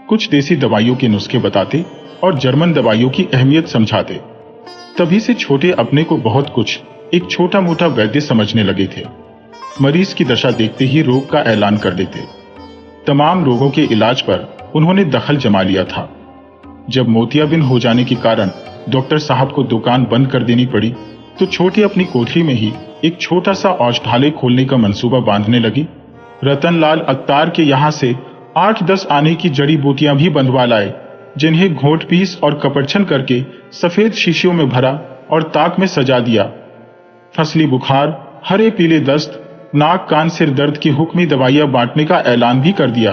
[SPEAKER 1] कुछ देसी दवाइयों के नुस्खे बताते और जर्मन दवाइयों की अहमियत समझाते। तभी से छोटे अपने को बहुत कुछ एक छोटा मोटा वैद्य समझने लगे थे। मरीज की दशा देखते ही रोग का ऐलान कर देते। तमाम रोगों के इलाज पर उन्होंने दखल जमा लिया था। जब मोतियाबिंद हो जाने के कारण डॉक्टर साहब को दुकान बंद कर देनी पड़ी तो छोटी अपनी कोठरी में ही एक छोटा सा औषधालय खोलने का मंसूबा बांधने लगी। रतनलाल अत्तार के यहाँ से 8-10 आने की जड़ी बूटियां भी बंधवा लाए, जिन्हें घोंट पीस और कपरछन करके सफेद शीशियों में भरा और ताक में सजा दिया। फसली बुखार, हरे पीले दस्त, नाक कान सिर दर्द की हुक्मी दवाइयां बांटने का ऐलान भी कर दिया।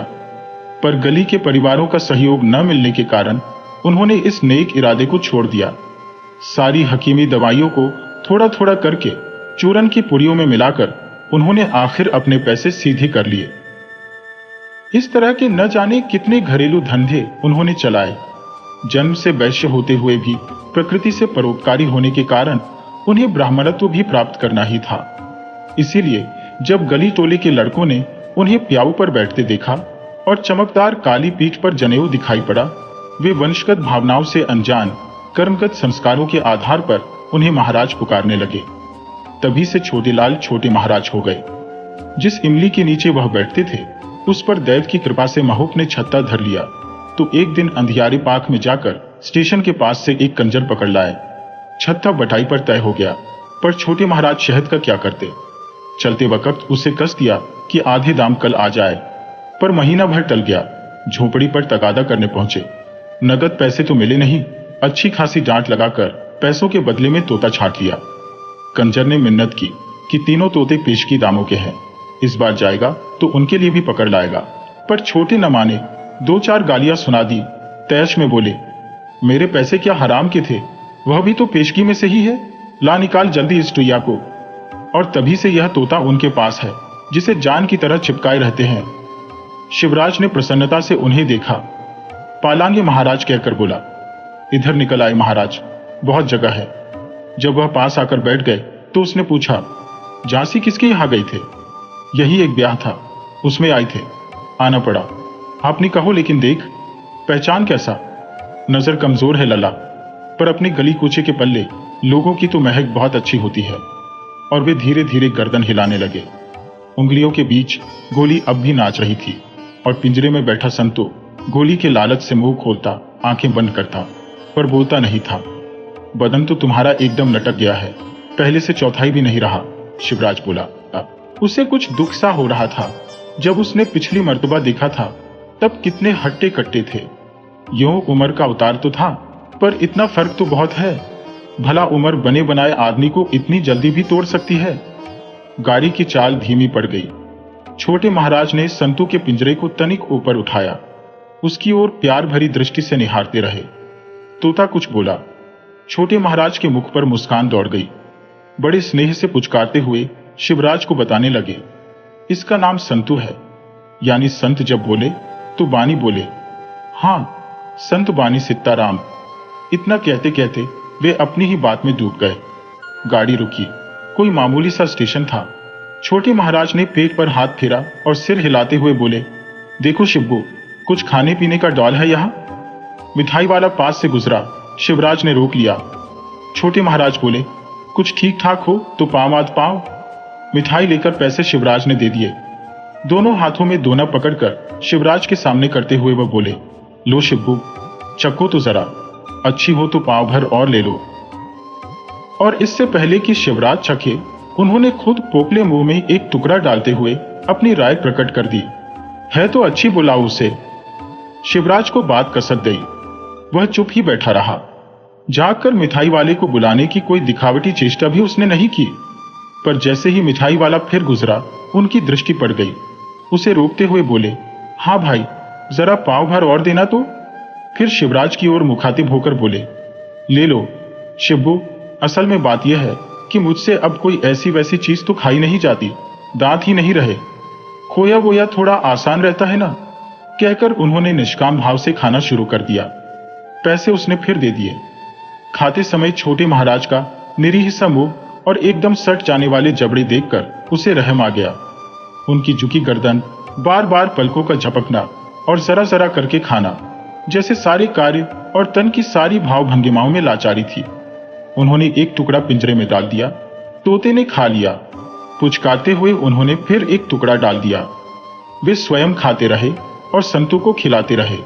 [SPEAKER 1] पर गली के परिवारों का सहयोग न मिलने के कारण उन्होंने इस नेक इरादे को छोड़ दिया। सारी हकीमी दवाइयों को थोड़ा थोड़ा करके चूरन की पुड़ियों में मिलाकर उन्होंने आखिर अपने पैसे सीधे कर लिए। इस तरह के न जाने कितने घरेलू धंधे उन्होंने चलाए। जन्म से वैश्य होते हुए भी प्रकृति से परोपकारी होने के कारण उन्हें ब्राह्मणत्व भी प्राप्त करना ही था। इसीलिए जब गली टोले के लड़कों ने उन्हें प्याऊ पर बैठते देखा और चमकदार काली पीठ पर जनेऊ दिखाई पड़ा, वे वंशगत भावनाओं से अनजान कर्मगत संस्कारों के आधार पर उन्हें महाराज पुकारने लगे। तभी से छोटेलाल छोटे महाराज हो गए। जिस इमली के नीचे वह बैठते थे उस पर दैव की कृपा से महूप ने छत्ता धर लिया तो एक दिन अंधियारे पाक में जाकर स्टेशन के पास से एक कंजर पकड़ लाए। छत्ता बटाई पर तय हो गया, पर छोटे महाराज शहद का क्या करते। चलते वक्त उसे कस दिया कि आधे दाम कल आ जाए, पर महीना भर टल गया। झोपड़ी पर तगादा करने पहुंचे। नगद पैसे तो मिले नहीं, अच्छी खासी डांट लगाकर पैसों के बदले में तोता छाट लिया। कंजर ने मिन्नत की कि तीनों तोते पेशगी दामों के हैं, इस बार जाएगा तो उनके लिए भी पकड़ लाएगा। पर छोटे न माने, 2-4 गालियां सुना दी। तैश में बोले, मेरे पैसे क्या हराम के थे, वह भी तो पेशगी में से ही है, ला निकाल जल्दी इस टुइया को। और तभी से यह तोता उनके पास है जिसे जान की तरह चिपकाए रहते हैं। शिवराज ने प्रसन्नता से उन्हें देखा। पालांगे महाराज कहकर बोला, इधर निकल आए महाराज, बहुत जगह है। जब वह पास आकर बैठ गए तो उसने पूछा, झांसी किसके यहाँ गए थे? यही एक ब्याह था, उसमें आए थे, आना पड़ा। आपने कहो लेकिन देख, पहचान कैसा? नजर कमजोर है लला, पर अपने गली कूचे के पल्ले लोगों की तो महक बहुत अच्छी होती है। और वे धीरे धीरे गर्दन हिलाने लगे। उंगलियों के बीच गोली अब भी नाच रही थी और पिंजरे में बैठा संतो गोली के लालच से मुंह खोलता, आंखें बंद करता, पर बोलता नहीं था। बदन तो तुम्हारा एकदम लटक गया है, पहले से चौथाई भी नहीं रहा, शिवराज बोला। उसे कुछ दुख सा हो रहा था। जब उसने पिछली मर्तबा देखा था तब कितने हट्टे कट्टे थे। यूं उम्र का उतार तो था, पर इतना फर्क तो बहुत है। भला उम्र बने बनाए आदमी को इतनी जल्दी भी तोड़ सकती है? गाड़ी की चाल धीमी पड़ गई। छोटे महाराज ने संतू के पिंजरे को तनिक ऊपर उठाया, उसकी ओर प्यार भरी दृष्टि से निहारते रहे। तोता कुछ बोला। छोटे महाराज के मुख पर मुस्कान दौड़ गई। बड़े स्नेह से पुचकारते हुए शिवराज को बताने लगे, इसका नाम संतू है। यानी संत जब बोले तो बानी बोले। हाँ, संत बानी सीताराम। इतना कहते कहते वे अपनी ही बात में डूब गए। गाड़ी रुकी। कोई मामूली सा स्टेशन था। छोटे महाराज ने पेट पर हाथ फेरा और सिर हिलाते हुए बोले, देखो शिब्बू, कुछ खाने पीने का डॉल है यहाँ? मिठाई वाला पास से गुजरा। शिवराज ने रोक लिया। छोटे महाराज बोले, कुछ ठीक ठाक हो तो पाँव आध पाँव। मिठाई लेकर पैसे शिवराज ने दे दिए। दोनों हाथों में दोना पकड़कर शिवराज के सामने करते हुए वह बोले, लो शिब्बू, चखो तो जरा, अच्छी हो तो पाँव भर और ले लो। और इससे पहले कि शिवराज चखे, उन्होंने खुद पोपले मुंह में एक टुकड़ा डालते हुए अपनी राय प्रकट कर दी। है तो अच्छी, बुलाओ उसे। शिवराज को बात कसक गई। वह चुप ही बैठा रहा। जाकर मिठाई वाले को बुलाने की कोई दिखावटी चेष्टा भी उसने नहीं की। पर जैसे ही मिठाई वाला फिर गुजरा, उनकी दृष्टि पड़ गई। उसे रोकते हुए बोले, हाँ भाई, जरा पाव भर और देना तो। फिर शिवराज की ओर मुखातिब होकर बोले, ले लो शिब्बू, असल में बात यह है कि मुझसे अब कोई ऐसी वैसी चीज तो खाई नहीं जाती, दांत ही नहीं रहे। खोया वोया थोड़ा आसान रहता है ना। कहकर उन्होंने निष्काम भाव से खाना शुरू कर दिया। पैसे उसने फिर दे दिए। खाते समय छोटे महाराज का निरीह सा मुंह और एकदम सट जाने वाले जबड़े देखकर उसे रहम आ गया। उनकी झुकी गर्दन, बार बार पलकों का झपकना और जरा जरा करके खाना, जैसे सारे कार्य और तन की सारी भाव भंगिमाओं में लाचारी थी। उन्होंने एक टुकड़ा पिंजरे में डाल दिया। तोते ने खा लिया। पुचकारते हुए उन्होंने फिर एक टुकड़ा डाल दिया। वे स्वयं खाते रहे और संतू को खिलाते रहे।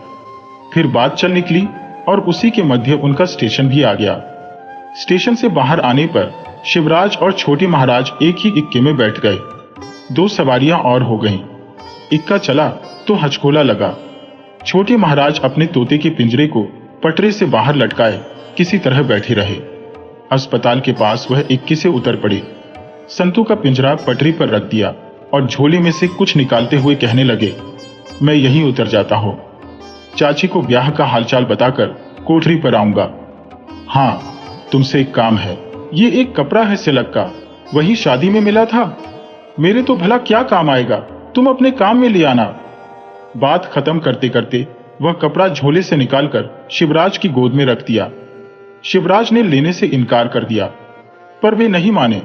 [SPEAKER 1] फिर बात चल निकली और उसी के मध्य उनका स्टेशन भी आ गया। स्टेशन से बाहर आने पर शिवराज और छोटे महाराज एक ही इक्के में बैठ गए। 2 सवारियां और हो गईं। इक्का चला तो हचकोला लगा। छोटे महाराज अपने तोते के पिंजरे को पटरे से बाहर लटकाए किसी तरह बैठे रहे। अस्पताल के पास वह इक्के से उतर पड़े। संतू का पिंजरा पटरी पर रख दिया और झोले में से कुछ निकालते हुए कहने लगे, मैं यहीं उतर जाता हूं। चाची को ब्याह का हालचाल बताकर कोठरी पर आऊंगा। हाँ, तुमसे एक काम है। ये एक कपड़ा है सिलक का, वही शादी में मिला था। मेरे तो भला क्या काम आएगा, तुम अपने काम में ले आना। बात खत्म करते करते वह कपड़ा झोले से निकालकर शिवराज की गोद में रख दिया। शिवराज ने लेने से इनकार कर दिया, पर वे नहीं माने।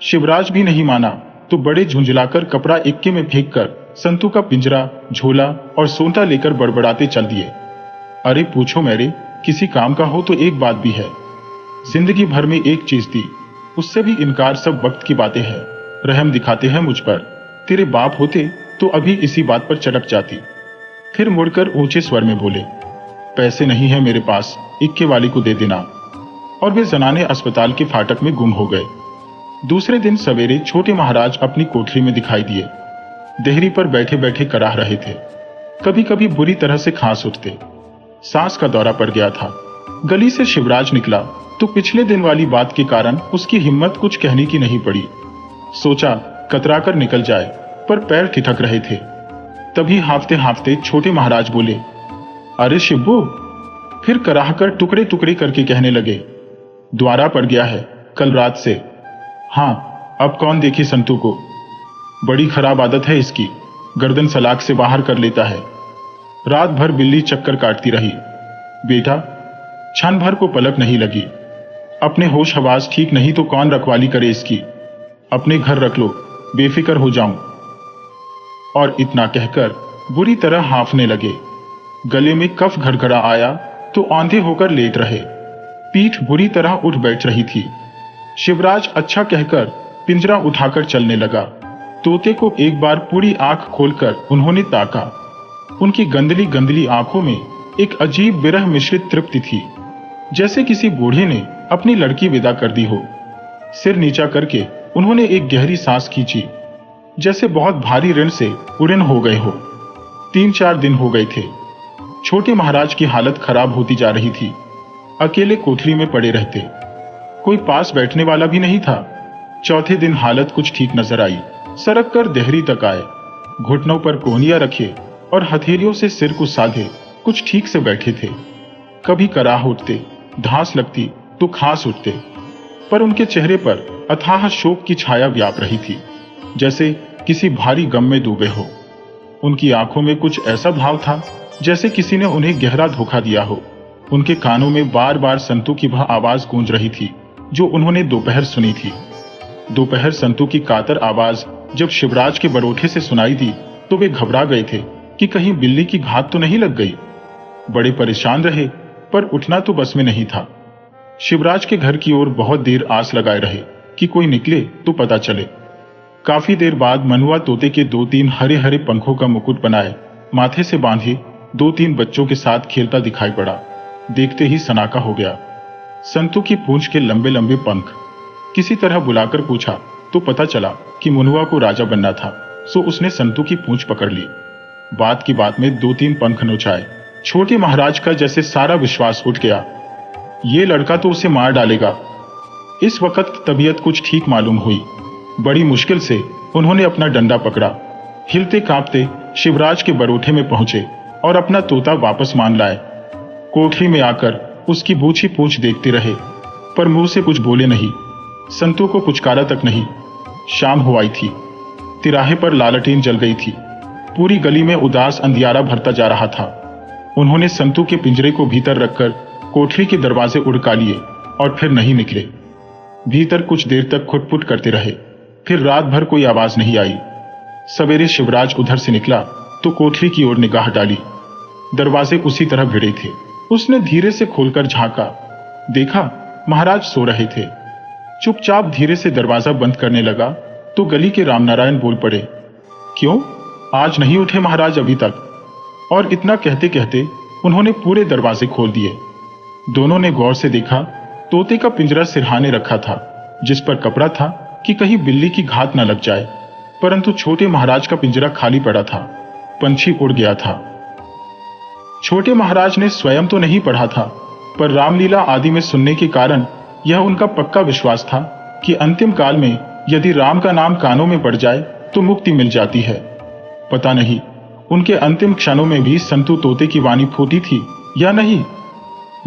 [SPEAKER 1] शिवराज भी नहीं माना तो बड़े झुंझलाकर कपड़ा इक्के में फेंककर संतू का पिंजरा, झोला और सोंटा लेकर बड़बड़ाते चल दिए। अरे पूछो मेरे, किसी काम का हो तो एक बात भी है। जिंदगी भर में एक चीज थी, उससे भी इनकार सब वक्त की बातें हैं। रहम दिखाते हैं मुझ पर। तेरे बाप होते तो अभी इसी बात पर चटक जाती। फिर मुड़कर ऊंचे स्वर में बोले, पैसे नहीं है मेरे पास, इक्के वाली को दे देना। और वे जनाने अस्पताल के फाटक में गुम हो गए। दूसरे दिन सवेरे छोटे महाराज अपनी कोठरी में दिखाई दिए। देहरी पर बैठे बैठे कराह रहे थे। कभी कभी बुरी तरह से खांस उठते। सांस का दौरा पड़ गया था। गली से शिवराज निकला तो पिछले दिन वाली बात के कारण उसकी हिम्मत कुछ कहने की नहीं पड़ी। सोचा कतरा कर निकल जाए, पर पैर ठिठक रहे थे। तभी हांफते हांफते छोटे महाराज बोले, अरे शिब्बू। फिर कराह कर टुकड़े टुकड़े करके कहने लगे, द्वारा पड़ गया है कल रात से। हाँ, अब कौन देखे संतू को। बड़ी खराब आदत है इसकी, गर्दन सलाख से बाहर कर लेता है। रात भर बिल्ली चक्कर काटती रही। बेटा, क्षण भर को पलक नहीं लगी। अपने होश हवास ठीक नहीं तो कौन रखवाली करे इसकी। अपने घर रख लो, बेफिक्र हो जाऊं। और इतना कहकर बुरी तरह हांफने लगे। गले में कफ घड़घड़ा आया तो आंधे होकर लेट रहे। पीठ बुरी तरह उठ बैठ रही थी। शिवराज अच्छा कहकर पिंजरा उठाकर चलने लगा। तोते को एक बार पूरी आंख खोलकर उन्होंने ताका। उनकी गंदली गंदली आंखों में एक अजीब विरह मिश्रित तृप्ति थी, जैसे किसी बूढ़े ने अपनी लड़की विदा कर दी हो। सिर नीचा करके उन्होंने एक गहरी सांस खींची, जैसे बहुत भारी ऋण से उड़न हो गए हो। 3-4 दिन हो गए थे। छोटे महाराज की हालत खराब होती जा रही थी। अकेले कोठरी में पड़े रहते। कोई पास बैठने वाला भी नहीं था। चौथे दिन हालत कुछ ठीक नजर आई। सरक कर देहरी तक आए, घुटनों पर कोहनियां रखे और हथेलियों से सिर को साधे कुछ ठीक से बैठे थे। कभी कराह उठते, धांस लगती तो खांस उठते, पर उनके चेहरे पर अथाह शोक की छाया व्याप रही थी, जैसे किसी भारी गम में डूबे हो। उनकी आंखों में कुछ ऐसा भाव था जैसे किसी ने उन्हें गहरा धोखा दिया हो। उनके कानों में बार बार संतू की वह आवाज गूंज रही थी जो उन्होंने दोपहर सुनी थी। दोपहर संतू की कातर आवाज जब शिवराज के बरोठे से सुनाई दी तो वे घबरा गए थे कि कहीं बिल्ली की घात तो नहीं लग गई। बड़े परेशान रहे, पर उठना तो बस में नहीं था। शिवराज के घर की ओर बहुत देर आस लगाए रहे कि कोई निकले तो पता चले। काफी देर बाद मनुआ तोते के 2-3 हरे हरे पंखों का मुकुट बनाए माथे से बांधे 2-3 बच्चों के साथ खेलता दिखाई पड़ा। देखते ही सनाका हो गया। संतू की पूंछ के लंबे लंबे पंख। किसी तरह बुलाकर पूछा तो पता चला कि मनुआ को राजा बनना था, सो उसने संतू की पूंछ पकड़ ली। बात की बात में 2-3 पंख नोचाए। छोटे महाराज का जैसे सारा विश्वास उठ गया। ये लड़का तो उसे मार डालेगा। इस वक्त तबीयत कुछ ठीक मालूम हुई। बड़ी मुश्किल से उन्होंने अपना डंडा पकड़ा। हिलते कांपते शिवराज के बरोठे में पहुंचे और अपना तोता वापस मान लाए। कोठरी में आकर उसकी बूझी पूंछ देखते रहे, पर मुंह से कुछ बोले नहीं। संतू को पुचकारा तक नहीं। शाम हो आई थी। तिराहे पर लालटेन जल गई थी। पूरी गली में उदास अंधियारा भरता जा रहा था। उन्होंने संतू के पिंजरे को भीतर रखकर कोठरी के दरवाजे उड़का लिए और फिर नहीं निकले। भीतर कुछ देर तक खुटपुट करते रहे। फिर रात भर कोई आवाज नहीं आई। सवेरे शिवराज उधर से निकला तो कोठरी की ओर निगाह डाली। दरवाजे उसी तरह भिड़े थे। उसने धीरे से खोलकर झांका। देखा महाराज सो रहे थे। चुपचाप धीरे से दरवाजा बंद करने लगा तो गली के रामनारायण बोल पड़े, क्यों आज नहीं उठे महाराज अभी तक? और इतना कहते कहते उन्होंने पूरे दरवाजे खोल दिए। दोनों ने गौर से देखा। तोते का पिंजरा सिरहाने रखा था, जिस पर कपड़ा था कि कहीं बिल्ली की घात न लग जाए, परंतु छोटे महाराज का पिंजरा खाली पड़ा था। पंछी उड़ गया था। छोटे महाराज ने स्वयं तो नहीं पढ़ा था, पर रामलीला आदि में सुनने के कारण यह उनका पक्का विश्वास था कि अंतिम काल में यदि राम का नाम कानों में पड़ जाए तो मुक्ति मिल जाती है। पता नहीं उनके अंतिम क्षणों में भी संतू तोते की वाणी फूटी थी या नहीं।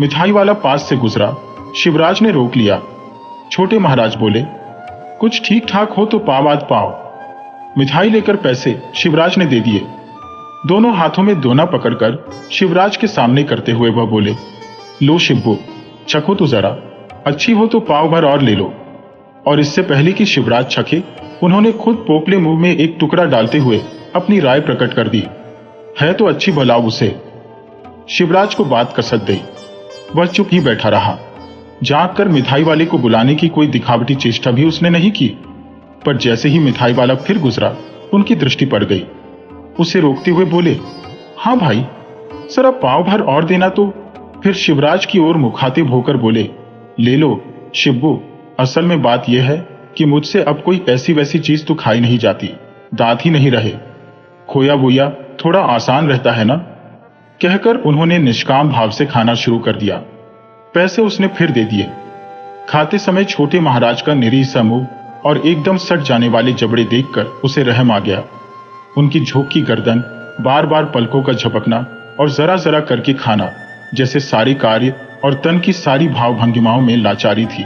[SPEAKER 1] मिठाई वाला पास से गुजरा। शिवराज ने रोक लिया। छोटे महाराज बोले, कुछ ठीक ठाक हो तो पाव आध पाव। मिठाई लेकर पैसे शिवराज ने दे दिए। दोनों हाथों में दोना पकड़कर शिवराज के सामने करते हुए वह बोले, लो शिब्बू, चखो तो जरा, अच्छी हो तो पाव भर और ले लो। और इससे पहले कि शिवराज चखे, उन्होंने खुद पोपले मुंह में एक टुकड़ा डालते हुए अपनी राय प्रकट कर दी, है तो अच्छी भलाओ उसे। शिवराज को बात कसक गई। वह चुप ही बैठा रहा। जाग कर मिठाई वाले को बुलाने की कोई दिखावटी चेष्टा भी उसने नहीं की, पर जैसे ही मिठाई वाला फिर गुजरा उनकी दृष्टि पड़ गई। उसे रोकते हुए बोले, हाँ भाई, जरा पाव भर और देना तो। फिर शिवराज की ओर मुखातिब होकर बोले, ले लो शिब्बू, असल में बात यह है कि मुझसे अब कोई ऐसी वैसी चीज तो खाई नहीं जाती, दांत ही नहीं रहे। खोया बोया थोड़ा आसान रहता है ना। कहकर उन्होंने निष्काम भाव से खाना शुरू कर दिया। पैसे उसने फिर दे दिए। खाते समय छोटे महाराज का निरीह सा मुंह और एकदम सट जाने वाले जबड़े देखकर उसे रहम आ गया। उनकी झोंकी गर्दन, बार बार पलकों का झपकना और जरा जरा करके खाना, जैसे सारे कार्य और तन की सारी भाव भंगिमाओं में लाचारी थी।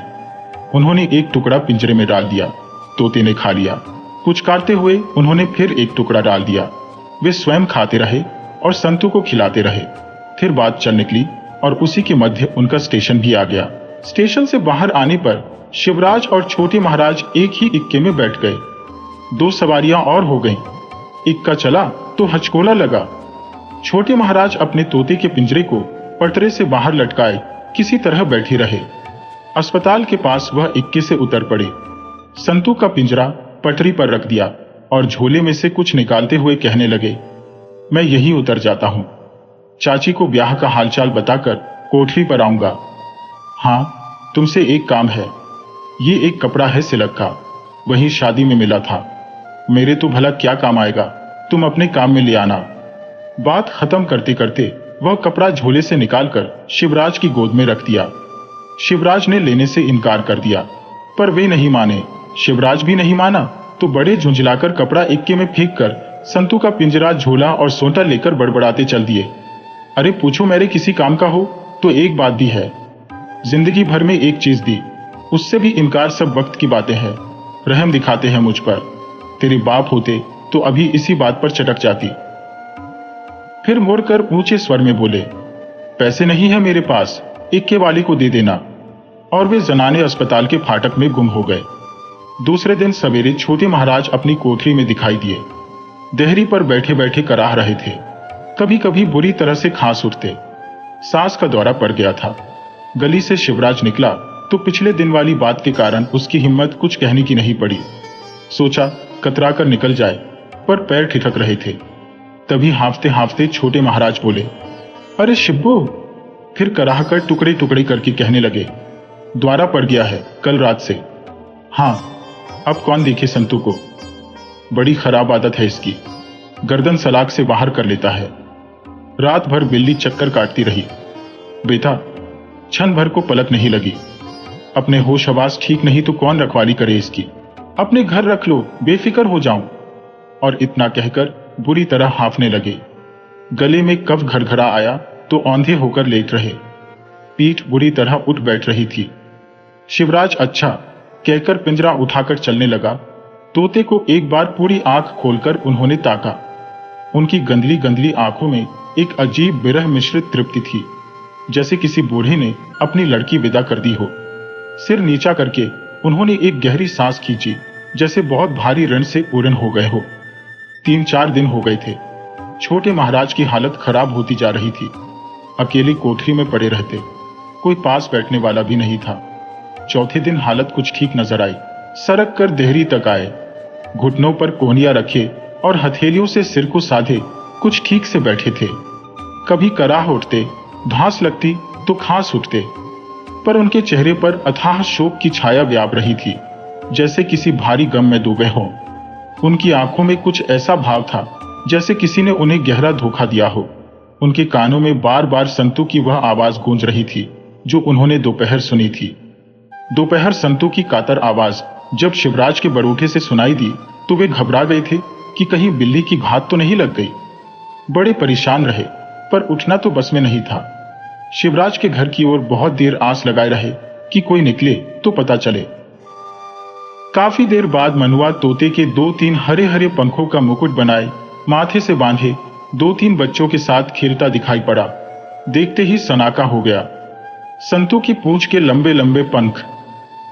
[SPEAKER 1] उन्होंने एक टुकड़ा पिंजरे में डाल दिया। तोते ने खा लिया। पुचकारते हुए उन्होंने फिर एक टुकड़ा डाल दिया। वे स्वयं खाते रहे और संतू को खिलाते रहे। फिर बात चल निकली और उसी के मध्य उनका स्टेशन भी आ गया। स्टेशन से बाहर आने पर शिवराज और छोटे महाराज एक ही इक्के में बैठ गए। 2 सवारियां और हो गईं। इक्का चला तो हचकोला लगा। छोटे महाराज अपने तोते के पिंजरे को पटरे से बाहर लटकाए किसी तरह बैठे रहे। अस्पताल के पास वह इक्के से उतर पड़े। संतू का पिंजरा पटरी पर रख दिया और झोले में से कुछ निकालते हुए कहने लगे, मैं यहीं उतर जाता हूं। चाची को ब्याह का हालचाल बताकर कोठरी पर आऊंगा। हाँ, तुमसे एक काम है। ये एक कपड़ा है सिलक का, वहीं शादी में मिला था। मेरे तो भला क्या काम आएगा, तुम अपने काम में ले आना। बात खत्म करते करते वह कपड़ा झोले से निकालकर शिवराज की गोद में रख दिया। शिवराज ने लेने से इनकार कर दिया, पर वे नहीं माने। शिवराज भी नहीं माना तो बड़े झुंझलाकर कपड़ा इक्के में फेंक कर संतू का पिंजरा, झोला और सोंटा लेकर बड़बड़ाते चल दिए। अरे पूछो मेरे किसी काम का हो तो एक बात दी है, जिंदगी भर में एक चीज दी, उससे भी इनकार सब वक्त की बातें हैं। रहम दिखाते हैं मुझ पर, तेरे बाप होते तो अभी इसी बात पर चटक जाती। फिर मुड़कर ऊंचे स्वर में बोले, पैसे नहीं है मेरे पास, इक्के वाली को दे देना। और वे जनाने अस्पताल के फाटक में गुम हो गए। दूसरे दिन सवेरे छोटे महाराज अपनी कोठरी में दिखाई दिए। देहरी पर बैठे बैठे कराह रहे थे। कभी कभी बुरी तरह से खांस उठते। सांस का दौरा पड़ गया था। गली से शिवराज निकला तो पिछले दिन वाली बात के कारण उसकी हिम्मत कुछ कहने की नहीं पड़ी। सोचा कतरा कर निकल जाए, पर पैर ठिठक रहे थे। तभी हांफते हांफते छोटे महाराज बोले, अरे शिब्बू। फिर कराह कर टुकड़े टुकड़े करके कहने लगे, द्वारा पड़ गया है कल रात से। हाँ, अब कौन देखे संतू को, बड़ी खराब आदत है इसकी, गर्दन सलाख से बाहर कर लेता है। रात भर बिल्ली चक्कर काटती रही। बेटा क्षण भर को पलक नहीं लगी। अपने होश हवास ठीक नहीं तो कौन रखवाली करे इसकी, अपने घर रख लो, बेफिक्र हो जाऊं। और इतना कहकर बुरी तरह हांफने लगे। गले में कफ घरघरा आया तो औंधे होकर लेट रहे। पीठ बुरी तरह उठ बैठ रही थी। शिवराज अच्छा कहकर पिंजरा उठाकर चलने लगा। तोते को एक बार पूरी आंख खोलकर उन्होंने ताका। उनकी गंदली गंदली आंखों में एक अजीब विरह मिश्रित तृप्ति थी, जैसे किसी बूढ़े ने अपनी लड़की विदा कर दी हो। सिर नीचा करके उन्होंने एक गहरी सांस खींची, जैसे बहुत भारी ऋण से पूर्ण हो गए हो। 3-4 दिन हो गए थे। छोटे महाराज की हालत खराब होती जा रही थी। अकेली कोठरी में पड़े रहते, कोई पास बैठने वाला भी नहीं था। चौथे दिन हालत कुछ ठीक नजर आई। सरक कर देहरी तक आए। घुटनों पर कोहनियां रखे और हथेलियों से सिर को साधे कुछ ठीक से बैठे थे। कभी कराह उठते, धांस लगती तो खांस उठते, पर उनके चेहरे पर अथाह शोक की छाया व्याप रही थी, जैसे किसी भारी गम में डूबे हों। उनकी आंखों में कुछ ऐसा भाव था जैसे किसी ने उन्हें गहरा धोखा दिया हो। उनके कानों में बार बार संतू की वह आवाज गूंज रही थी जो उन्होंने दोपहर सुनी थी। दोपहर संतू की कातर आवाज जब शिवराज के बरूठे से सुनाई दी तो वे घबरा गए थे कि कहीं बिल्ली की घात तो नहीं लग गई। बड़े परेशान रहे, पर उठना तो बस में नहीं था। शिवराज के घर की ओर बहुत देर आस लगाए रहे कि कोई निकले तो पता चले। काफी देर बाद मनुआ तोते के 2-3 हरे हरे पंखों का मुकुट बनाए माथे से बांधे 2-3 बच्चों के साथ खेलता दिखाई पड़ा। देखते ही सनाका हो गया। संतू की पूंछ के लंबे लंबे पंख।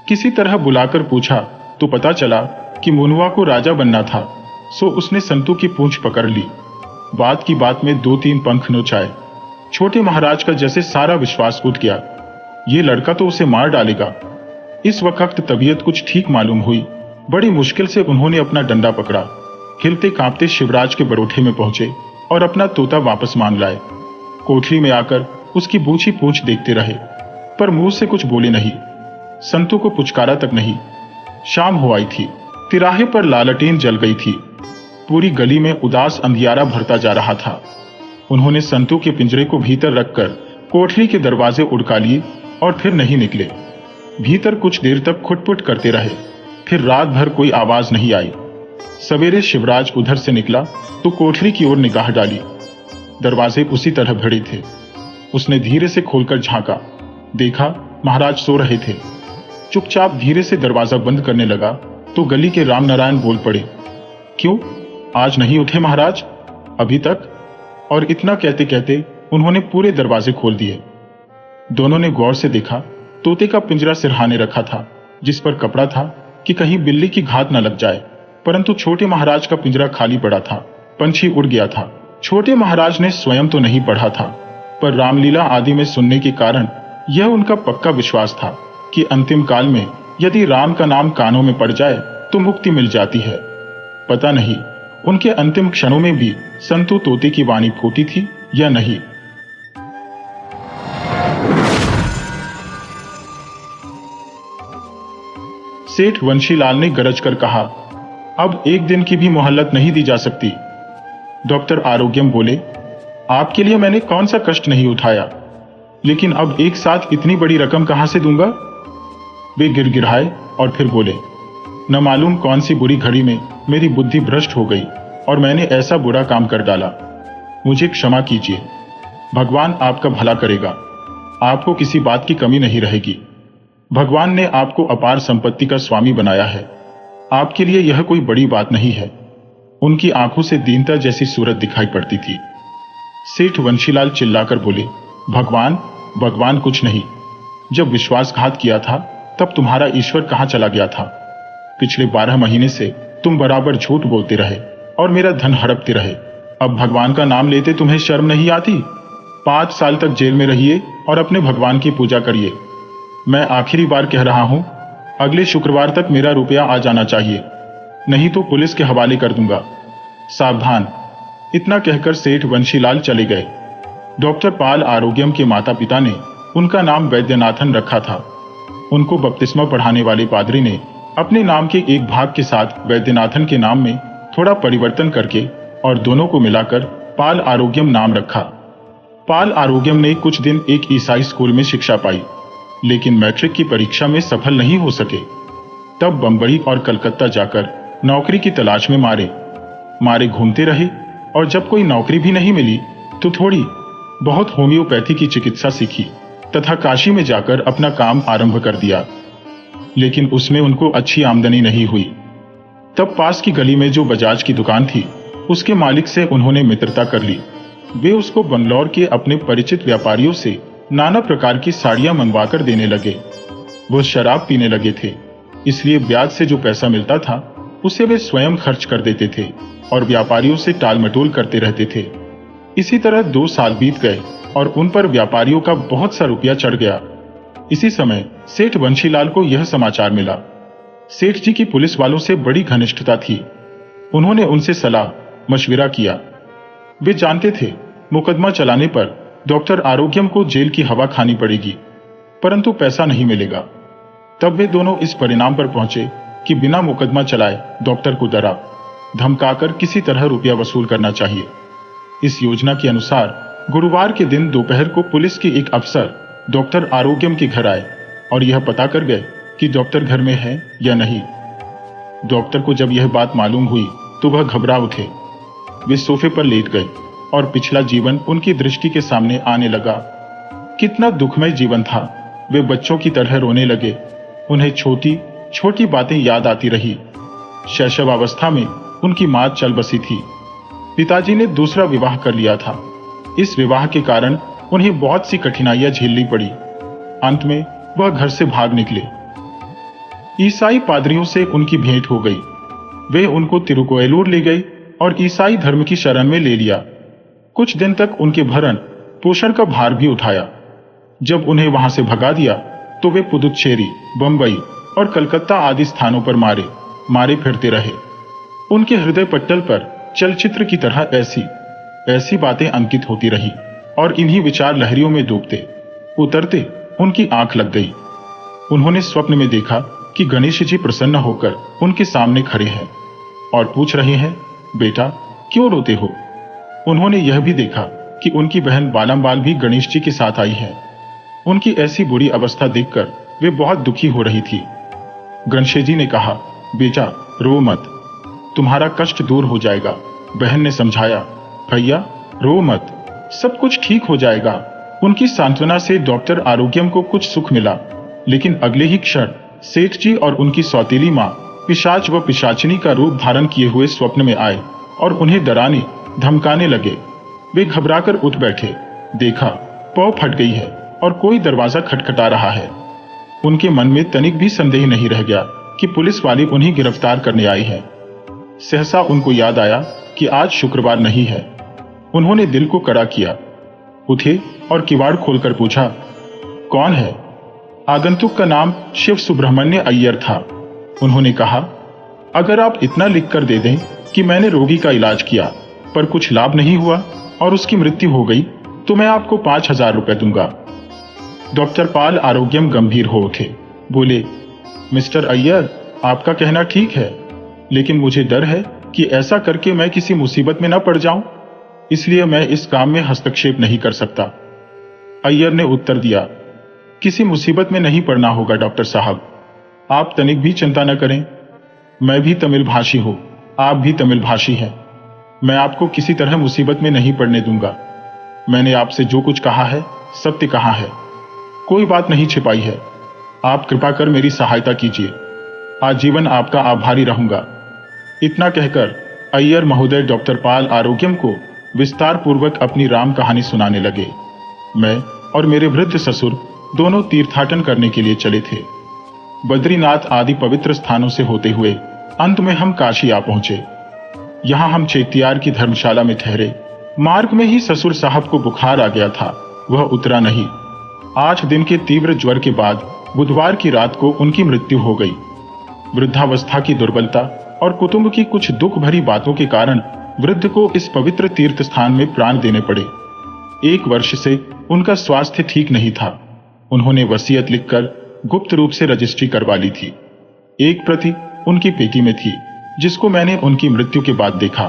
[SPEAKER 1] किसी तरह बुलाकर पूछा तो पता चला कि मुनुआ को राजा बनना था, सो उसने संतू की पूंछ पकड़ ली। बात की बात में 2-3 पंख नोचाए। छोटे महाराज का जैसे सारा विश्वास उठ गया। ये लड़का तो उसे मार डालेगा। इस वक्त तबीयत कुछ ठीक मालूम हुई। बड़ी मुश्किल से उन्होंने अपना डंडा पकड़ा। हिलते कांपते शिवराज के बरोठे में पहुंचे और अपना तोता वापस मांग लाए। कोठरी में आकर उसकी बूझी पूंछ देखते रहे, पर मुंह से कुछ बोले नहीं। संतू को पुचकारा तक नहीं। शाम हो आई थी। तिराहे पर लालटेन जल गई थी। पूरी गली में उदास अंधियारा भरता जा रहा था। उन्होंने संतू के पिंजरे को भीतर रखकर कोठरी के दरवाजे उड़का लिए और फिर नहीं निकले। भीतर कुछ देर तक खुटपुट करते रहे। फिर रात भर कोई आवाज नहीं आई। सवेरे शिवराज उधर से निकला तो कोठरी की ओर निगाह डाली। दरवाजे उसी तरह भरे थे। उसने धीरे से खोलकर झांका। देखा महाराज सो रहे थे। चुपचाप धीरे से दरवाजा बंद करने लगा तो गली के रामनारायण बोल पड़े, क्यों आज नहीं उठे महाराज अभी तक? और इतना कहते कहते उन्होंने पूरे दरवाजे खोल दिए। दोनों ने गौर से देखा। तोते का पिंजरा सिरहाने रखा था, जिस पर कपड़ा था कि कहीं बिल्ली की घात न लग जाए, परंतु छोटे महाराज का पिंजरा खाली पड़ा था। पंछी उड़ गया था। छोटे महाराज ने स्वयं तो नहीं पढ़ा था, पर रामलीला आदि में सुनने के कारण यह उनका पक्का विश्वास था कि अंतिम काल में यदि राम का नाम कानों में पड़ जाए तो मुक्ति मिल जाती है। पता नहीं उनके अंतिम क्षणों में भी संतू तोते की वाणी फूटी थी या नहीं। सेठ वंशीलाल ने गरज कर कहा, अब एक दिन की भी मोहलत नहीं दी जा सकती। डॉक्टर आरोग्यम बोले, आपके लिए मैंने कौन सा कष्ट नहीं उठाया। लेकिन अब एक साथ इतनी बड़ी रकम कहां से दूंगा? वे गिड़गिड़ाए और फिर बोले, न मालूम कौन सी बुरी घड़ी में मेरी बुद्धि भ्रष्ट हो गई और मैंने ऐसा बुरा काम कर डाला। मुझे क्षमा कीजिए। भगवान आपका भला करेगा। आपको किसी बात की कमी नहीं रहेगी। भगवान ने आपको अपार संपत्ति का स्वामी बनाया है। आपके लिए यह कोई बड़ी बात नहीं है। उनकी आंखों से दीनता जैसी सूरत दिखाई पड़ती थी। सेठ वंशीलाल चिल्लाकर बोले, भगवान भगवान कुछ नहीं। जब विश्वासघात किया था तब तुम्हारा ईश्वर कहां चला गया था? पिछले 12 महीने से तुम बराबर झूठ बोलते रहे और मेरा धन हड़पते रहे। अब भगवान का नाम लेते तुम्हें शर्म नहीं आती? 5 साल तक जेल में रहिए और अपने भगवान की पूजा करिए। मैं आखिरी बार कह रहा हूं, अगले शुक्रवार तक मेरा रुपया आ जाना चाहिए, नहीं तो पुलिस के हवाले कर दूंगा। सावधान। इतना कहकर सेठ वंशीलाल चले गए। डॉक्टर पाल आरोग्यम के माता पिता ने उनका नाम वैद्यनाथन रखा था। उनको बपतिस्मा पढ़ाने वाले पादरी ने अपने नाम के एक भाग के साथ वैद्यनाथन के नाम में थोड़ा परिवर्तन करके और दोनों को मिलाकर पाल आरोग्यम नाम रखा। पाल आरोग्यम ने कुछ दिन एक ईसाई स्कूल में शिक्षा पाई, लेकिन मैट्रिक की परीक्षा में सफल नहीं हो सके। तब बम्बई और कलकत्ता जाकर नौकरी की तलाश में मारे घूमते रहे और जब कोई नौकरी भी नहीं मिली तो थोड़ी बहुत होम्योपैथी की चिकित्सा सीखी तथा काशी में जाकर अपना काम आरंभ कर दिया। लेकिन उसमें उनको अच्छी आमदनी नहीं हुई। तब पास की गली में जो बजाज की दुकान थी, उसके मालिक से उन्होंने मित्रता कर ली। वे उसको बंगलौर के अपने परिचित व्यापारियों से नाना प्रकार की साड़ियां मंगवाकर देने लगे। वो शराब पीने लगे थे, इसलिए ब्याज से जो पैसा मिलता था उसे वे स्वयं खर्च कर देते थे और व्यापारियों से टाल मटोल करते रहते थे। इसी तरह 2 साल बीत गए और उन पर व्यापारियों का बहुत सा रुपया चढ़ गया। इसी समय सेठ वंशीलाल को यह समाचार मिला। सेठ जी की पुलिस वालों से बड़ी घनिष्ठता थी। उन्होंने उनसे सलाह मशविरा किया। वे जानते थे मुकदमा चलाने पर डॉक्टर आरोग्यम को जेल की हवा खानी पड़ेगी, परंतु पैसा नहीं मिलेगा। तब वे दोनों इस परिणाम पर पहुंचे कि बिना मुकदमा चलाए डॉक्टर को डरा धमकाकर किसी तरह रुपया वसूल करना चाहिए। इस योजना के अनुसार गुरुवार के दिन दोपहर को पुलिस के एक अफसर डॉक्टर आरोग्यम के घर आए और यह पता कर गए कि डॉक्टर घर में है या नहीं। डॉक्टर को जब यह बात मालूम हुई तो वह घबरा उठे। वे सोफे पर लेट गए और पिछला जीवन उनकी दृष्टि के सामने आने लगा। कितना दुखमय जीवन था। वे बच्चों की तरह रोने लगे। उन्हें छोटी छोटी बातें याद आती रही। शैशवावस्था में उनकी मां चल बसी थी। पिताजी ने दूसरा विवाह कर लिया था। इस विवाह के कारण उन्हें बहुत सी कठिनाइयां झेलनी पड़ी। अंत में वह घर से भाग निकले। ईसाई पादरियों से उनकी भेंट हो गई। वे उनको तिरुकोयलूर ले गए और ईसाई धर्म की शरण में ले लिया। कुछ दिन तक उनके भरण पोषण का भार भी उठाया। जब उन्हें वहां से भगा दिया तो वे पुदुच्चेरी, बंबई और कलकत्ता आदि स्थानों पर मारे फिरते रहे। उनके हृदय पट्टल पर चलचित्र की तरह ऐसी बातें अंकित होती रही और इन्हीं विचार लहरियों में डूबते उतरते उनकी आंख लग गई। उन्होंने स्वप्न में देखा कि गणेश जी प्रसन्न होकर उनके सामने खड़े हैं और पूछ रहे हैं, बेटा क्यों रोते हो? उन्होंने यह भी देखा कि उनकी बहन बालमबाल भी गणेश जी के साथ आई है। उनकी ऐसी बुरी अवस्था देखकर वे बहुत दुखी हो रही थी। गणेश जी ने कहा, बेटा रो मत, तुम्हारा कष्ट दूर हो जाएगा। बहन ने समझाया, भैया रो मत, सब कुछ ठीक हो जाएगा। उनकी सांत्वना से डॉक्टर आरोग्यम को कुछ सुख मिला, लेकिन अगले ही क्षण सेठ जी और उनकी सौतेली मां पिशाच व पिशाचिनी का रूप धारण किए हुए स्वप्न में आए और उन्हें डराने धमकाने लगे। वे घबराकर उठ बैठे। देखा पौ फट गई है और कोई दरवाजा खटखटा रहा है। उनके मन में तनिक भी संदेह नहीं रह गया कि पुलिस वाले उन्हें गिरफ्तार करने आई है। सहसा उनको याद आया कि आज शुक्रवार नहीं है। उन्होंने दिल को कड़ा किया, उठे और किवाड़ खोलकर पूछा, कौन है? आगंतुक का नाम शिव सुब्रह्मण्य अय्यर था। उन्होंने कहा, अगर आप इतना लिख कर दे दें कि मैंने रोगी का इलाज किया पर कुछ लाभ नहीं हुआ और उसकी मृत्यु हो गई तो मैं आपको 5,000 रुपए दूंगा। डॉक्टर पाल आरोग्यम गंभीर हो उठे, बोले, मिस्टर अय्यर आपका कहना ठीक है, लेकिन मुझे डर है कि ऐसा करके मैं किसी मुसीबत में न पड़ जाऊं, इसलिए मैं इस काम में हस्तक्षेप नहीं कर सकता। अय्यर ने उत्तर दिया, किसी मुसीबत में नहीं पड़ना होगा डॉक्टर साहब, आप तनिक भी चिंता न करें। मैं भी तमिल भाषी हूं, आप भी तमिल भाषी हैं। मैं आपको किसी तरह मुसीबत में नहीं पड़ने दूंगा। मैंने आपसे जो कुछ कहा है सत्य कहा है, कोई बात नहीं छिपाई है। आप कृपा कर मेरी सहायता कीजिए, आजीवन आपका आभारी रहूंगा। इतना कहकर अय्यर महोदय डॉक्टर पाल आरोग्यम को विस्तार पूर्वक अपनी राम कहानी सुनाने लगे। मैं और मेरे वृद्ध ससुर दोनों तीर्थाटन करने के लिए चले थे। बद्रीनाथ आदि पवित्र स्थानों से होते हुए अंत में हम काशी आ पहुंचे। यहां हम चेतियार की धर्मशाला में ठहरे। मार्ग में ही ससुर साहब को बुखार आ गया था, वह उतरा नहीं। 8 दिन के तीव्र ज्वर के बाद बुधवार की रात को उनकी मृत्यु हो गई। वृद्धावस्था की दुर्बलता और कुटुंब की कुछ दुख भरी बातों के कारण वृद्ध को इस पवित्र तीर्थ स्थान में प्राण देने पड़े। 1 वर्ष से उनका स्वास्थ्य ठीक नहीं था। उन्होंने वसीयत लिखकर गुप्त रूप से रजिस्ट्री करवा ली थी। एक प्रति उनकी पेटी में थी, जिसको मैंने उनकी मृत्यु के बाद देखा।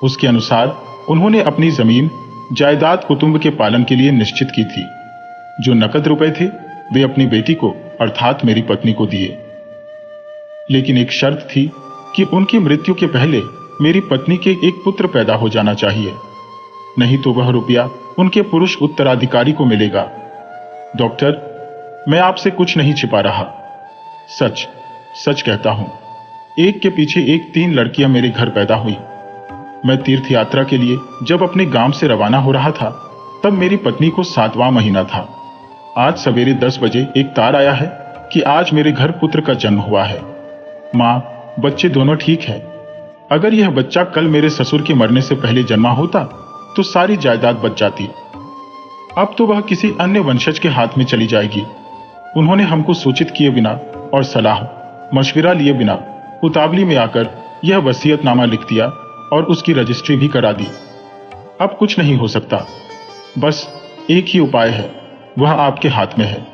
[SPEAKER 1] उसके अनुसार उन्होंने अपनी जमीन जायदाद कुटुंब के पालन के लिए निश्चित की थी। जो नकद रुपए थे वे अपनी बेटी को अर्थात मेरी पत्नी को दिए। लेकिन एक शर्त थी कि उनकी मृत्यु के पहले मेरी पत्नी के एक पुत्र पैदा हो जाना चाहिए, नहीं तो वह रुपया उनके पुरुष उत्तराधिकारी को मिलेगा। डॉक्टर, मैं आपसे कुछ नहीं छिपा रहा, सच सच कहता हूं। एक के पीछे एक 3 लड़कियां मेरे घर पैदा हुई। मैं तीर्थ यात्रा के लिए जब अपने गांव से रवाना हो रहा था तब मेरी पत्नी को 7वां महीना था। आज सवेरे 10 बजे एक तार आया है कि आज मेरे घर पुत्र का जन्म हुआ है। मां, बच्चे दोनों ठीक है। अगर यह बच्चा कल मेरे ससुर के मरने से पहले जन्मा होता तो सारी जायदाद बच जाती। अब तो वह किसी अन्य वंशज के हाथ में चली जाएगी। उन्होंने हमको सूचित किए बिना और सलाह मशविरा लिए बिना उतावली में आकर यह वसीयतनामा लिख दिया और उसकी रजिस्ट्री भी करा दी। अब कुछ नहीं हो सकता। बस एक ही उपाय है, वह आपके हाथ में है।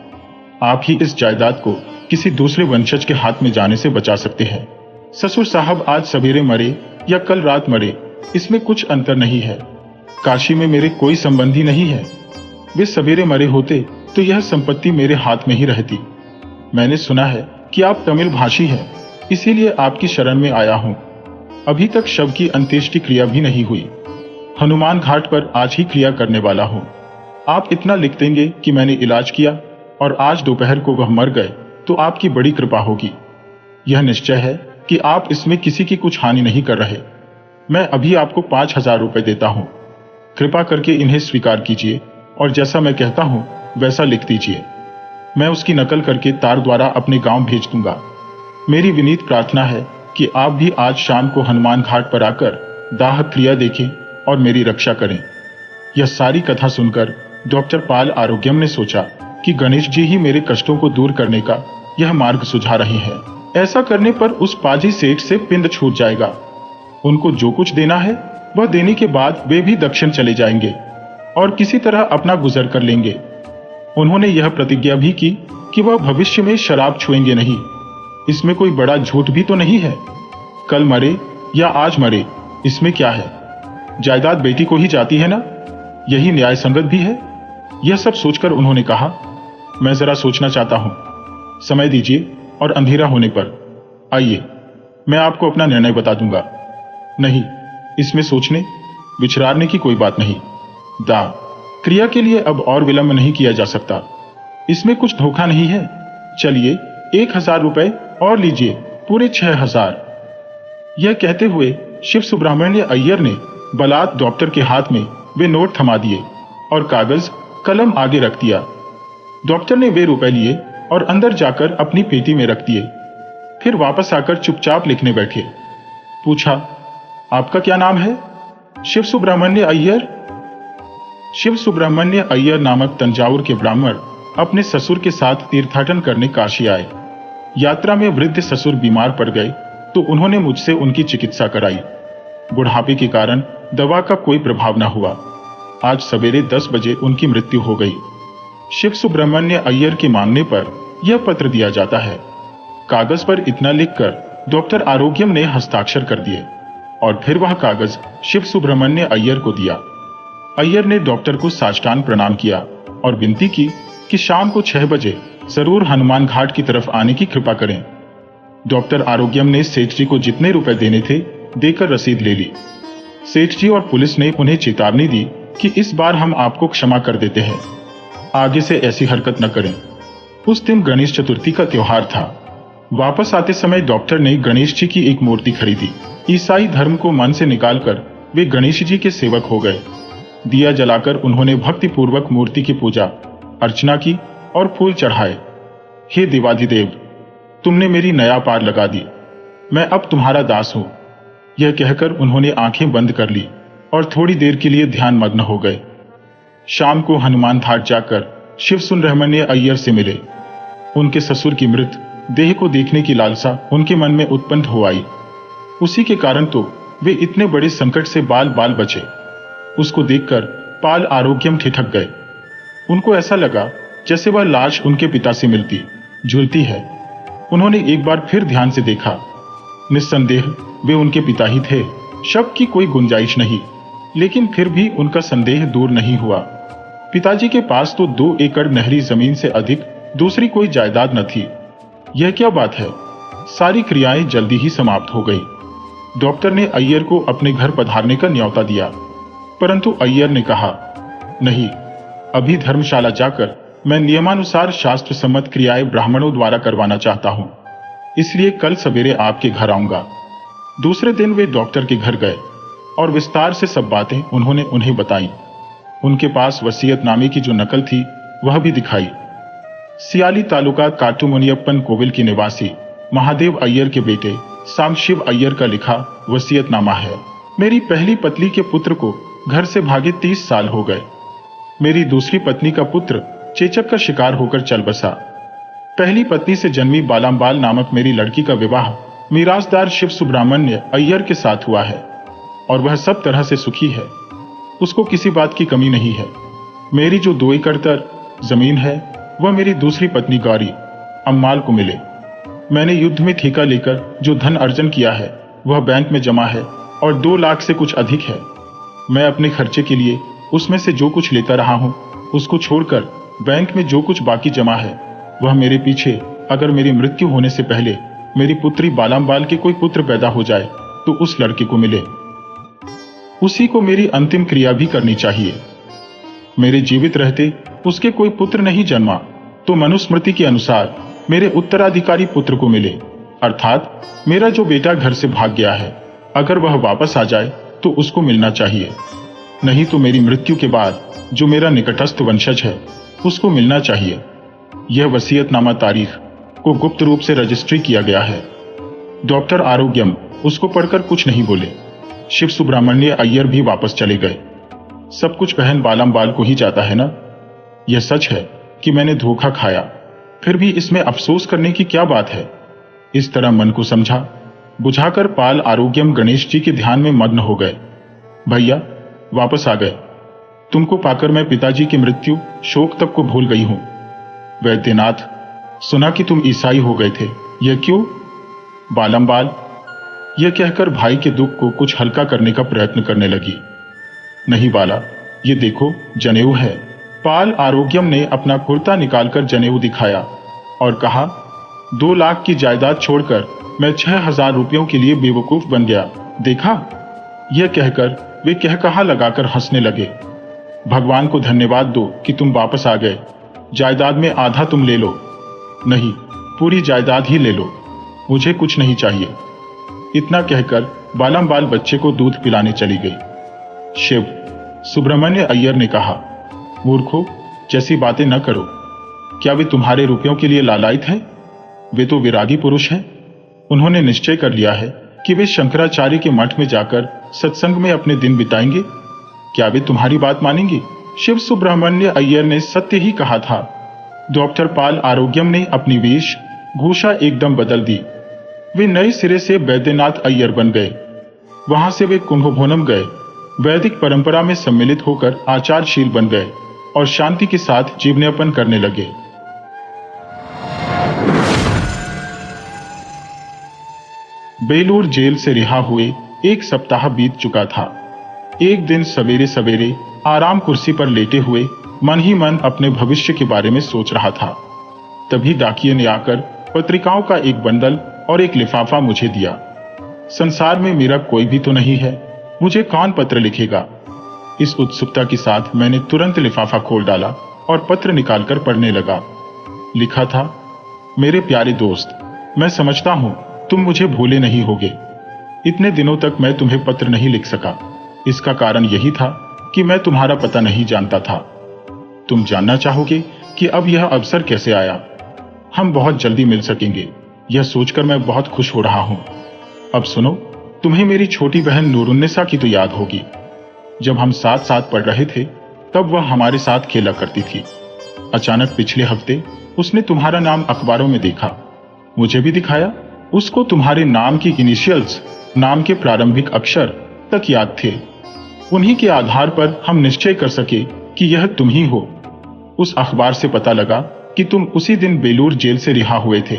[SPEAKER 1] आप ही इस जायदाद को किसी दूसरे वंशज के हाथ में जाने से बचा सकते हैं। ससुर साहब आज सवेरे मरे या कल रात मरे, इसमें कुछ अंतर नहीं है। काशी में मेरे कोई संबंधी नहीं है। वे सवेरे मरे होते तो यह संपत्ति मेरे हाथ में ही रहती। मैंने सुना है कि आप तमिल भाषी हैं, इसीलिए आपकी शरण में आया हूं। अभी तक शव की अंत्येष्टि क्रिया भी नहीं हुई। हनुमान घाट पर आज ही क्रिया करने वाला हूं। आप इतना लिख देंगे कि मैंने इलाज किया और आज दोपहर को वह मर गए तो आपकी बड़ी कृपा होगी। यह निश्चय है कि आप इसमें किसी की कुछ हानि नहीं कर रहे। मैं अभी आपको 5000 रुपए देता हूं। कृपा करके इन्हें स्वीकार कीजिए और जैसा मैं कहता हूं वैसा लिख दीजिए। मैं उसकी नकल करके तार द्वारा अपने गांव भेज दूंगा। मेरी विनीत प्रार्थना है कि आप भी आज शाम को हनुमान घाट पर आकर दाह क्रिया देखें और मेरी रक्षा करें। यह सारी कथा सुनकर डॉक्टर पाल आरोग्यम ने सोचा कि गणेश जी ही मेरे कष्टों को दूर करने का यह मार्ग सुझा रहे हैं। ऐसा करने पर उस पाजी सेठ से पिंड छूट जाएगा। उनको जो कुछ देना है वह देने के बाद वे भी दक्षिण चले जाएंगे और किसी तरह अपना गुजर कर लेंगे। उन्होंने यह प्रतिज्ञा भी की कि वह भविष्य में शराब छुएंगे नहीं। इसमें कोई बड़ा झूठ भी तो नहीं है। कल मरे या आज मरे, इसमें क्या है? जायदाद बेटी को ही जाती है ना, यही न्याय संगत भी है। यह सब सोचकर उन्होंने कहा, मैं जरा सोचना चाहता हूं, समय दीजिए और अंधेरा होने पर आइए, मैं आपको अपना निर्णय बता दूंगा। नहीं, इसमें सोचने विचारने की कोई बात नहीं। दाह क्रिया के लिए अब और विलंब नहीं किया जा सकता। इसमें कुछ धोखा नहीं है। चलिए 1000 रुपए और लीजिए, पूरे 6000। यह कहते हुए शिव सुब्रमण्य अय्यर ने बलात् डॉक्टर के हाथ में वे नोट थमा दिए और कागज कलम आगे रख दिया। डॉक्टर ने वे रुपए लिए और अंदर जाकर अपनी पेटी में रख दिए। फिर वापस आकर चुपचाप लिखने बैठे। पूछा, आपका क्या नाम है? शिव सुब्रमण्य अय्यर। शिव सुब्रमण्य अय्यर नामक तंजावुर के ब्राह्मण अपने ससुर के साथ तीर्थाटन करने काशी आए। यात्रा में वृद्ध ससुर बीमार पड़ गए तो उन्होंने मुझसे उनकी चिकित्सा कराई। बुढ़ापे के कारण दवा का कोई प्रभाव न हुआ। आज सवेरे 10 बजे उनकी मृत्यु हो गई। शिव सुब्रमण्य अय्यर के मांगने पर यह पत्र दिया जाता है। कागज पर इतना लिखकर डॉक्टर आरोग्यम ने हस्ताक्षर कर दिए और फिर वह कागज शिव सुब्रमण्य अय्यर को दिया। अय्यर ने डॉक्टर को साष्टांग प्रणाम किया और विनती की कि शाम को 6 बजे जरूर हनुमान घाट की तरफ आने की कृपा करें। डॉक्टर आरोग्यम ने सेठ जी को जितने रुपए देने थे देकर रसीद ले ली। सेठ जी और पुलिस ने उन्हें चेतावनी दी कि इस बार हम आपको क्षमा कर देते हैं, आगे से ऐसी हरकत न करें। उस दिन गणेश चतुर्थी का त्योहार था। वापस आते समय डॉक्टर ने गणेश जी की एक मूर्ति खरीदी। ईसाई धर्म को मन से निकालकर वे गणेश जी के सेवक हो गए। दिया जलाकर उन्होंने भक्तिपूर्वक मूर्ति की पूजा अर्चना की और फूल चढ़ाए। हे देवाधिदेव, तुमने मेरी नया पार लगा दी, मैं अब तुम्हारा दास हूं। यह कहकर उन्होंने आंखें बंद कर ली और थोड़ी देर के लिए ध्यान मग्न हो गए। शाम को हनुमान घाट जाकर शिव सुब्रमण्य अय्यर से मिले। उनके ससुर की मृत देह को देखने की लालसा उनके मन में उत्पन्न हो आई। उसी के कारण तो वे इतने बड़े संकट से बाल बाल बचे। उसको देखकर पाल आरोग्यम ठिठक गए। उनको ऐसा लगा जैसे वह लाश उनके पिता से मिलती जुलती है। उन्होंने एक बार फिर ध्यान से देखा। निस्संदेह वे उनके पिता ही थे, शक की कोई गुंजाइश नहीं, लेकिन फिर भी उनका संदेह दूर नहीं हुआ। पिताजी के पास तो 2 एकड़ नहरी जमीन से अधिक दूसरी कोई जायदाद न थी। यह क्या बात है? सारी क्रियाएं जल्दी ही समाप्त हो गई। डॉक्टर ने अय्यर को अपने घर पधारने का न्योता दिया, परंतु अय्यर ने कहा, नहीं, अभी धर्मशाला जाकर मैं नियमानुसार शास्त्र सम्मत क्रियाएं ब्राह्मणों द्वारा करवाना चाहता हूं, इसलिए कल सवेरे आपके घर आऊंगा। दूसरे दिन वे डॉक्टर के घर गए और विस्तार से सब बातें उन्होंने उन्हें बताई। उनके पास वसीयतनामे की जो नकल थी वह भी दिखाई। सियाली तालुका काटुमुनियप्पन कोविल के निवासी महादेव अय्यर के बेटे सामशिव अय्यर का लिखा वसीयतनामा है। मेरी पहली पत्नी के पुत्र को घर से भागे 30 साल हो गए। मेरी दूसरी पत्नी का पुत्र चेचक का शिकार होकर चल बसा। पहली पत्नी से जन्मी बालाम्बाल नामक मेरी लड़की का विवाह मिरासदार शिव सुब्रमण्य अय्यर के साथ हुआ है और वह सब तरह से सुखी है। उसको किसी बात की कमी नहीं है। मेरी जो 2 एकड़ जमीन है वह मेरी दूसरी पत्नी गौरी अम्माल को मिले। मैंने युद्ध में ठेका लेकर जो धन अर्जन किया है वह बैंक में जमा है और 2 लाख से कुछ अधिक है। मैं अपने खर्चे के लिए उसमें से जो कुछ लेता रहा हूं, उसको छोड़कर बैंक में जो कुछ बाकी जमा है वह मेरे पीछे अगर मेरी मृत्यु होने से पहले मेरी पुत्री बालाम्बाल के कोई पुत्र पैदा हो जाए तो उस लड़के को मिले। उसी को मेरी अंतिम क्रिया भी करनी चाहिए। मेरे जीवित रहते उसके कोई पुत्र नहीं जन्मा तो मनुस्मृति के अनुसार मेरे उत्तराधिकारी पुत्र को मिले, अर्थात मेरा जो बेटा घर से भाग गया है अगर वह वापस आ जाए तो उसको मिलना चाहिए। नहीं तो मेरी मृत्यु के बाद जो मेरा निकटस्थ वंशज है उसको मिलना चाहिए। यह वसीयतनामा तारीख को गुप्त रूप से रजिस्ट्री किया गया है। डॉक्टर आरोग्यम उसको पढ़कर कुछ नहीं बोले। शिव सुब्रमण्य अय्यर भी वापस चले गए। सब कुछ बहन बालाम्बाल को ही जाता है ना। यह सच है कि मैंने धोखा खाया, फिर भी इसमें अफसोस करने की क्या बात है। इस तरह मन को समझा बुझाकर पाल आरोग्यम गणेश जी के ध्यान में मग्न हो गए। भैया वापस आ गए। तुमको पाकर मैं पिताजी की मृत्यु शोक तक को भूल गई हूं। वैद्यनाथ, सुना कि तुम ईसाई हो गए थे, यह क्यों? बालाम्बाल यह कहकर भाई के दुख को कुछ हल्का करने का प्रयत्न करने लगी। नहीं बाला, ये देखो जनेऊ है। पाल आरोग्यम ने अपना कुर्ता निकालकर जनेऊ दिखाया और कहा, 2 लाख की जायदाद छोड़कर मैं 6000 रुपयों के लिए बेवकूफ बन गया, देखा? यह कहकर वे कहकहा लगाकर हंसने लगे। भगवान को धन्यवाद दो कि तुम वापस आ गए। जायदाद में आधा तुम ले लो। नहीं, पूरी जायदाद ही ले लो, मुझे कुछ नहीं चाहिए। इतना कहकर बालाम्बाल बच्चे को दूध पिलाने चली गई। शिव सुब्रमण्य अय्यर ने कहा, मूर्खों, जैसी बातें न करो। क्या वे तुम्हारे रुपयों के लिए लालायित हैं? वे तो विरागी पुरुष हैं। उन्होंने निश्चय कर लिया है कि वे शंकराचार्य के मठ में जाकर सत्संग में अपने दिन बिताएंगे। क्या वे तुम्हारी बात मानेंगे? शिव सुब्रमण्य अय्यर ने सत्य ही कहा था। डॉक्टर पाल आरोग्यम ने अपनी वेश भूषा एकदम बदल दी। वे नए सिरे से वैद्यनाथ अय्यर बन गए। वहां से वे कुंभकोणम गए, वैदिक परंपरा में सम्मिलित होकर आचारशील बन गए और शांति के साथ जीवनयापन करने लगे। बेलूर जेल से रिहा हुए 1 सप्ताह बीत चुका था। एक दिन सवेरे सवेरे आराम कुर्सी पर लेटे हुए मन ही मन अपने भविष्य के बारे में सोच रहा था। तभी डाकिये ने आकर पत्रिकाओं का एक बंडल और एक लिफाफा मुझे दिया। संसार में मेरा कोई भी तो नहीं है, मुझे कौन पत्र लिखेगा? इस उत्सुकता के साथ मैंने तुरंत लिफाफा खोल डाला और पत्र निकालकर पढ़ने लगा। लिखा था, मेरे प्यारे दोस्त, मैं समझता हूं तुम मुझे भूले नहीं होगे। इतने दिनों तक मैं तुम्हें पत्र नहीं लिख सका। इसका कारण यही था कि मैं तुम्हारा पता नहीं जानता था। तुम जानना चाहोगे कि अब यह अवसर कैसे आया। हम बहुत जल्दी मिल सकेंगे, यह सोचकर मैं बहुत खुश हो रहा हूं। अब सुनो, तुम्हें मेरी छोटी बहन नूरुन्निसा की तो याद होगी। जब हम साथ साथ पढ़ रहे थे तब वह हमारे साथ खेला करती थी। अचानक पिछले हफ्ते उसने तुम्हारा नाम अखबारों में देखा। मुझे भी दिखाया। उसको तुम्हारे नाम की इनिशियल्स, नाम के प्रारंभिक अक्षर तक याद थे। उन्हीं के आधार पर हम निश्चय कर सके कि यह तुम ही हो। उस अखबार से पता लगा कि तुम उसी दिन बेलूर जेल से रिहा हुए थे।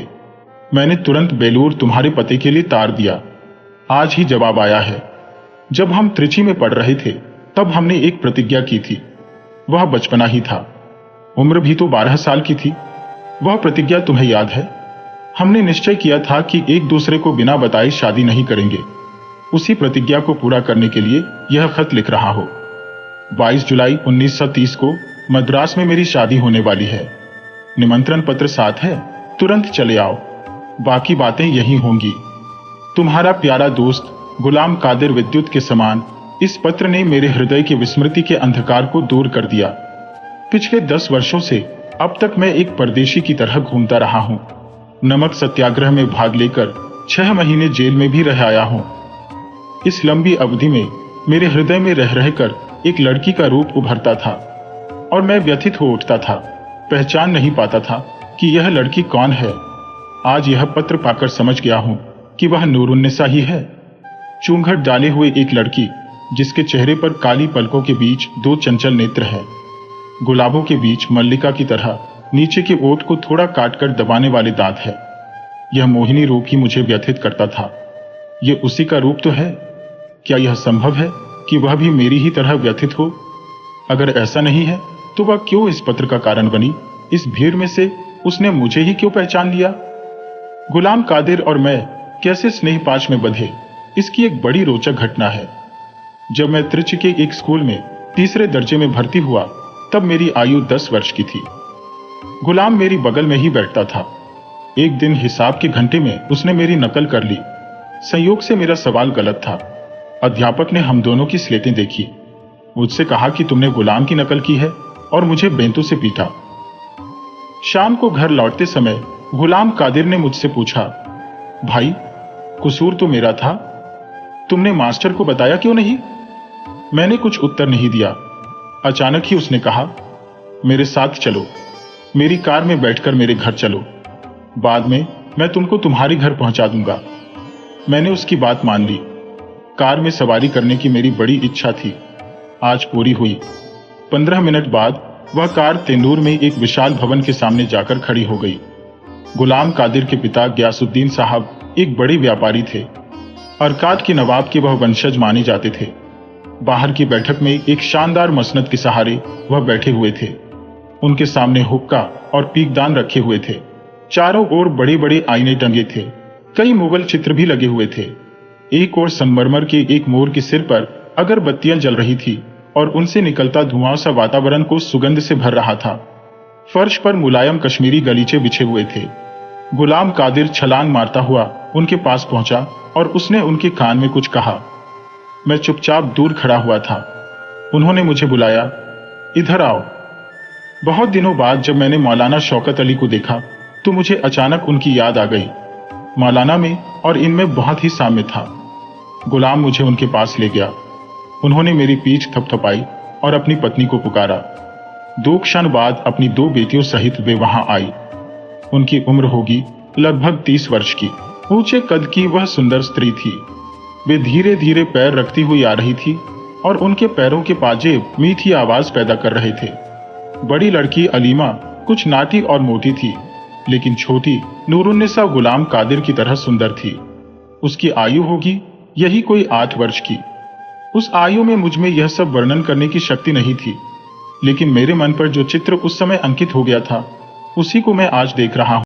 [SPEAKER 1] मैंने तुरंत बेलूर तुम्हारे पते के लिए तार दिया। आज ही जवाब आया है। जब हम त्रिची में पढ़ रहे थे तब हमने एक प्रतिज्ञा की थी। वह बचपना ही था, उम्र भी तो 12 साल की थी। वह प्रतिज्ञा तुम्हें याद है? हमने निश्चय किया था कि एक दूसरे को बिना बताए शादी नहीं करेंगे। उसी प्रतिज्ञा को पूरा करने के लिए यह खत लिख रहा हो। 22 जुलाई 1930 को मद्रास में मेरी शादी होने वाली है। निमंत्रण पत्र साथ है, तुरंत चले आओ। बाकी बातें यही होंगी। तुम्हारा प्यारा दोस्त गुलाम कादिर। विद्युत के समान इस पत्र ने मेरे हृदय के विस्मृति के अंधकार को दूर कर दिया। पिछले 10 वर्षों से अब तक मैं एक परदेशी की तरह घूमता रहा हूं। नमक सत्याग्रह में भाग लेकर 6 महीने जेल में भी रह आया हूं। इस लंबी अवधि में मेरे हृदय में रह रहकर एक लड़की का रूप उभरता था और मैं व्यथित हो उठता था। पहचान नहीं पाता था कि यह लड़की कौन है। आज यह पत्र पाकर समझ गया हूं कि वह नूरुन्निसा ही है। चूंघट डाले हुए एक लड़की जिसके चेहरे पर काली पलकों के बीच 2 चंचल नेत्र हैं। गुलाबों के बीच मल्लिका की तरह नीचे के ओठ को थोड़ा काटकर दबाने वाले दांत है। यह मोहिनी रूप ही मुझे व्यथित करता था। यह उसी का रूप तो है। क्या यह संभव है कि वह भी मेरी ही तरह व्यथित हो? अगर ऐसा नहीं है तो वह क्यों इस पत्र का कारण बनी? इस भीड़ में से उसने मुझे ही क्यों पहचान लिया? गुलाम कादिर और मैं कैसे स्नेह पाश में बंधे, इसकी एक बड़ी रोचक घटना है। जब मैं त्रिची के एक स्कूल में 3रे दर्जे में भर्ती हुआ तब मेरी आयु 10 वर्ष की थी। गुलाम मेरी बगल में ही बैठता था। एक दिन हिसाब के घंटे में उसने मेरी नकल कर ली। संयोग से मेरा सवाल गलत था। अध्यापक ने हम दोनों की स्लेटें देखी। मुझसे कहा कि तुमने गुलाम की नकल की है और मुझे बेंतु से पीटा। शाम को घर लौटते समय गुलाम कादिर ने मुझसे पूछा, भाई कसूर तो मेरा था, तुमने मास्टर को बताया क्यों नहीं? मैंने कुछ उत्तर नहीं दिया। अचानक ही उसने कहा, मेरे साथ चलो, मेरी कार में बैठकर मेरे घर चलो। बाद में मैं तुमको तुम्हारे घर पहुंचा दूंगा। मैंने उसकी बात मान ली। कार में सवारी करने की मेरी बड़ी इच्छा थी, आज पूरी हुई। 15 मिनट बाद वह कार तेंदूर में एक विशाल भवन के सामने जाकर खड़ी हो गई। गुलाम कादिर के पिता गयासुद्दीन साहब एक बड़े व्यापारी थे। अरकाद के नवाब के वह वंशज माने जाते थे। बाहर की बैठक में एक शानदार मसनद के सहारे वह बैठे हुए थे। उनके सामने हुक्का और पीकदान रखे हुए थे। चारों ओर बड़े बड़े आईने टंगे थे। कई मुगल चित्र भी लगे हुए थे। एक ओर संगमरमर के एक मोर के सिर पर अगरबत्तियां जल रही थी और उनसे निकलता धुआं सा वातावरण को सुगंध से भर रहा था। फर्श पर मुलायम कश्मीरी गलीचे बिछे हुए थे। गुलाम कादिर छलांग मारता हुआ उनके पास पहुंचा और उसने उनके कान में कुछ कहा। मैं चुपचाप दूर खड़ा हुआ था। उन्होंने मुझे बुलाया, इधर आओ। बहुत दिनों बाद जब मैंने मौलाना शौकत अली को देखा तो मुझे अचानक उनकी याद आ गई। मौलाना में और इनमें बहुत ही साम्य था। गुलाम मुझे उनके पास ले गया। उन्होंने मेरी पीठ थपथपाई और अपनी पत्नी को पुकारा। 2 क्षण बाद अपनी 2 बेटियों सहित वे वहां आई। उनकी उम्र होगी लगभग 30 वर्ष की। ऊंचे कद की वह सुंदर स्त्री थी। वे धीरे धीरे पैर रखती हुई आ रही थी और उनके पैरों के पाजेब मीठी आवाज पैदा कर रहे थे। बड़ी लड़की अलीमा कुछ नाटी और मोटी थी, लेकिन छोटी नूरुन्निसा गुलाम कादिर की तरह सुंदर थी। उसकी आयु होगी यही कोई 8 वर्ष की। उस आयु में मुझ में यह सब वर्णन करने की शक्ति नहीं थी। लेकिन मेरे मन पर जो चित्र उस समय अंकित हो गया था, उसी को मैं आज देख रहा हूँ।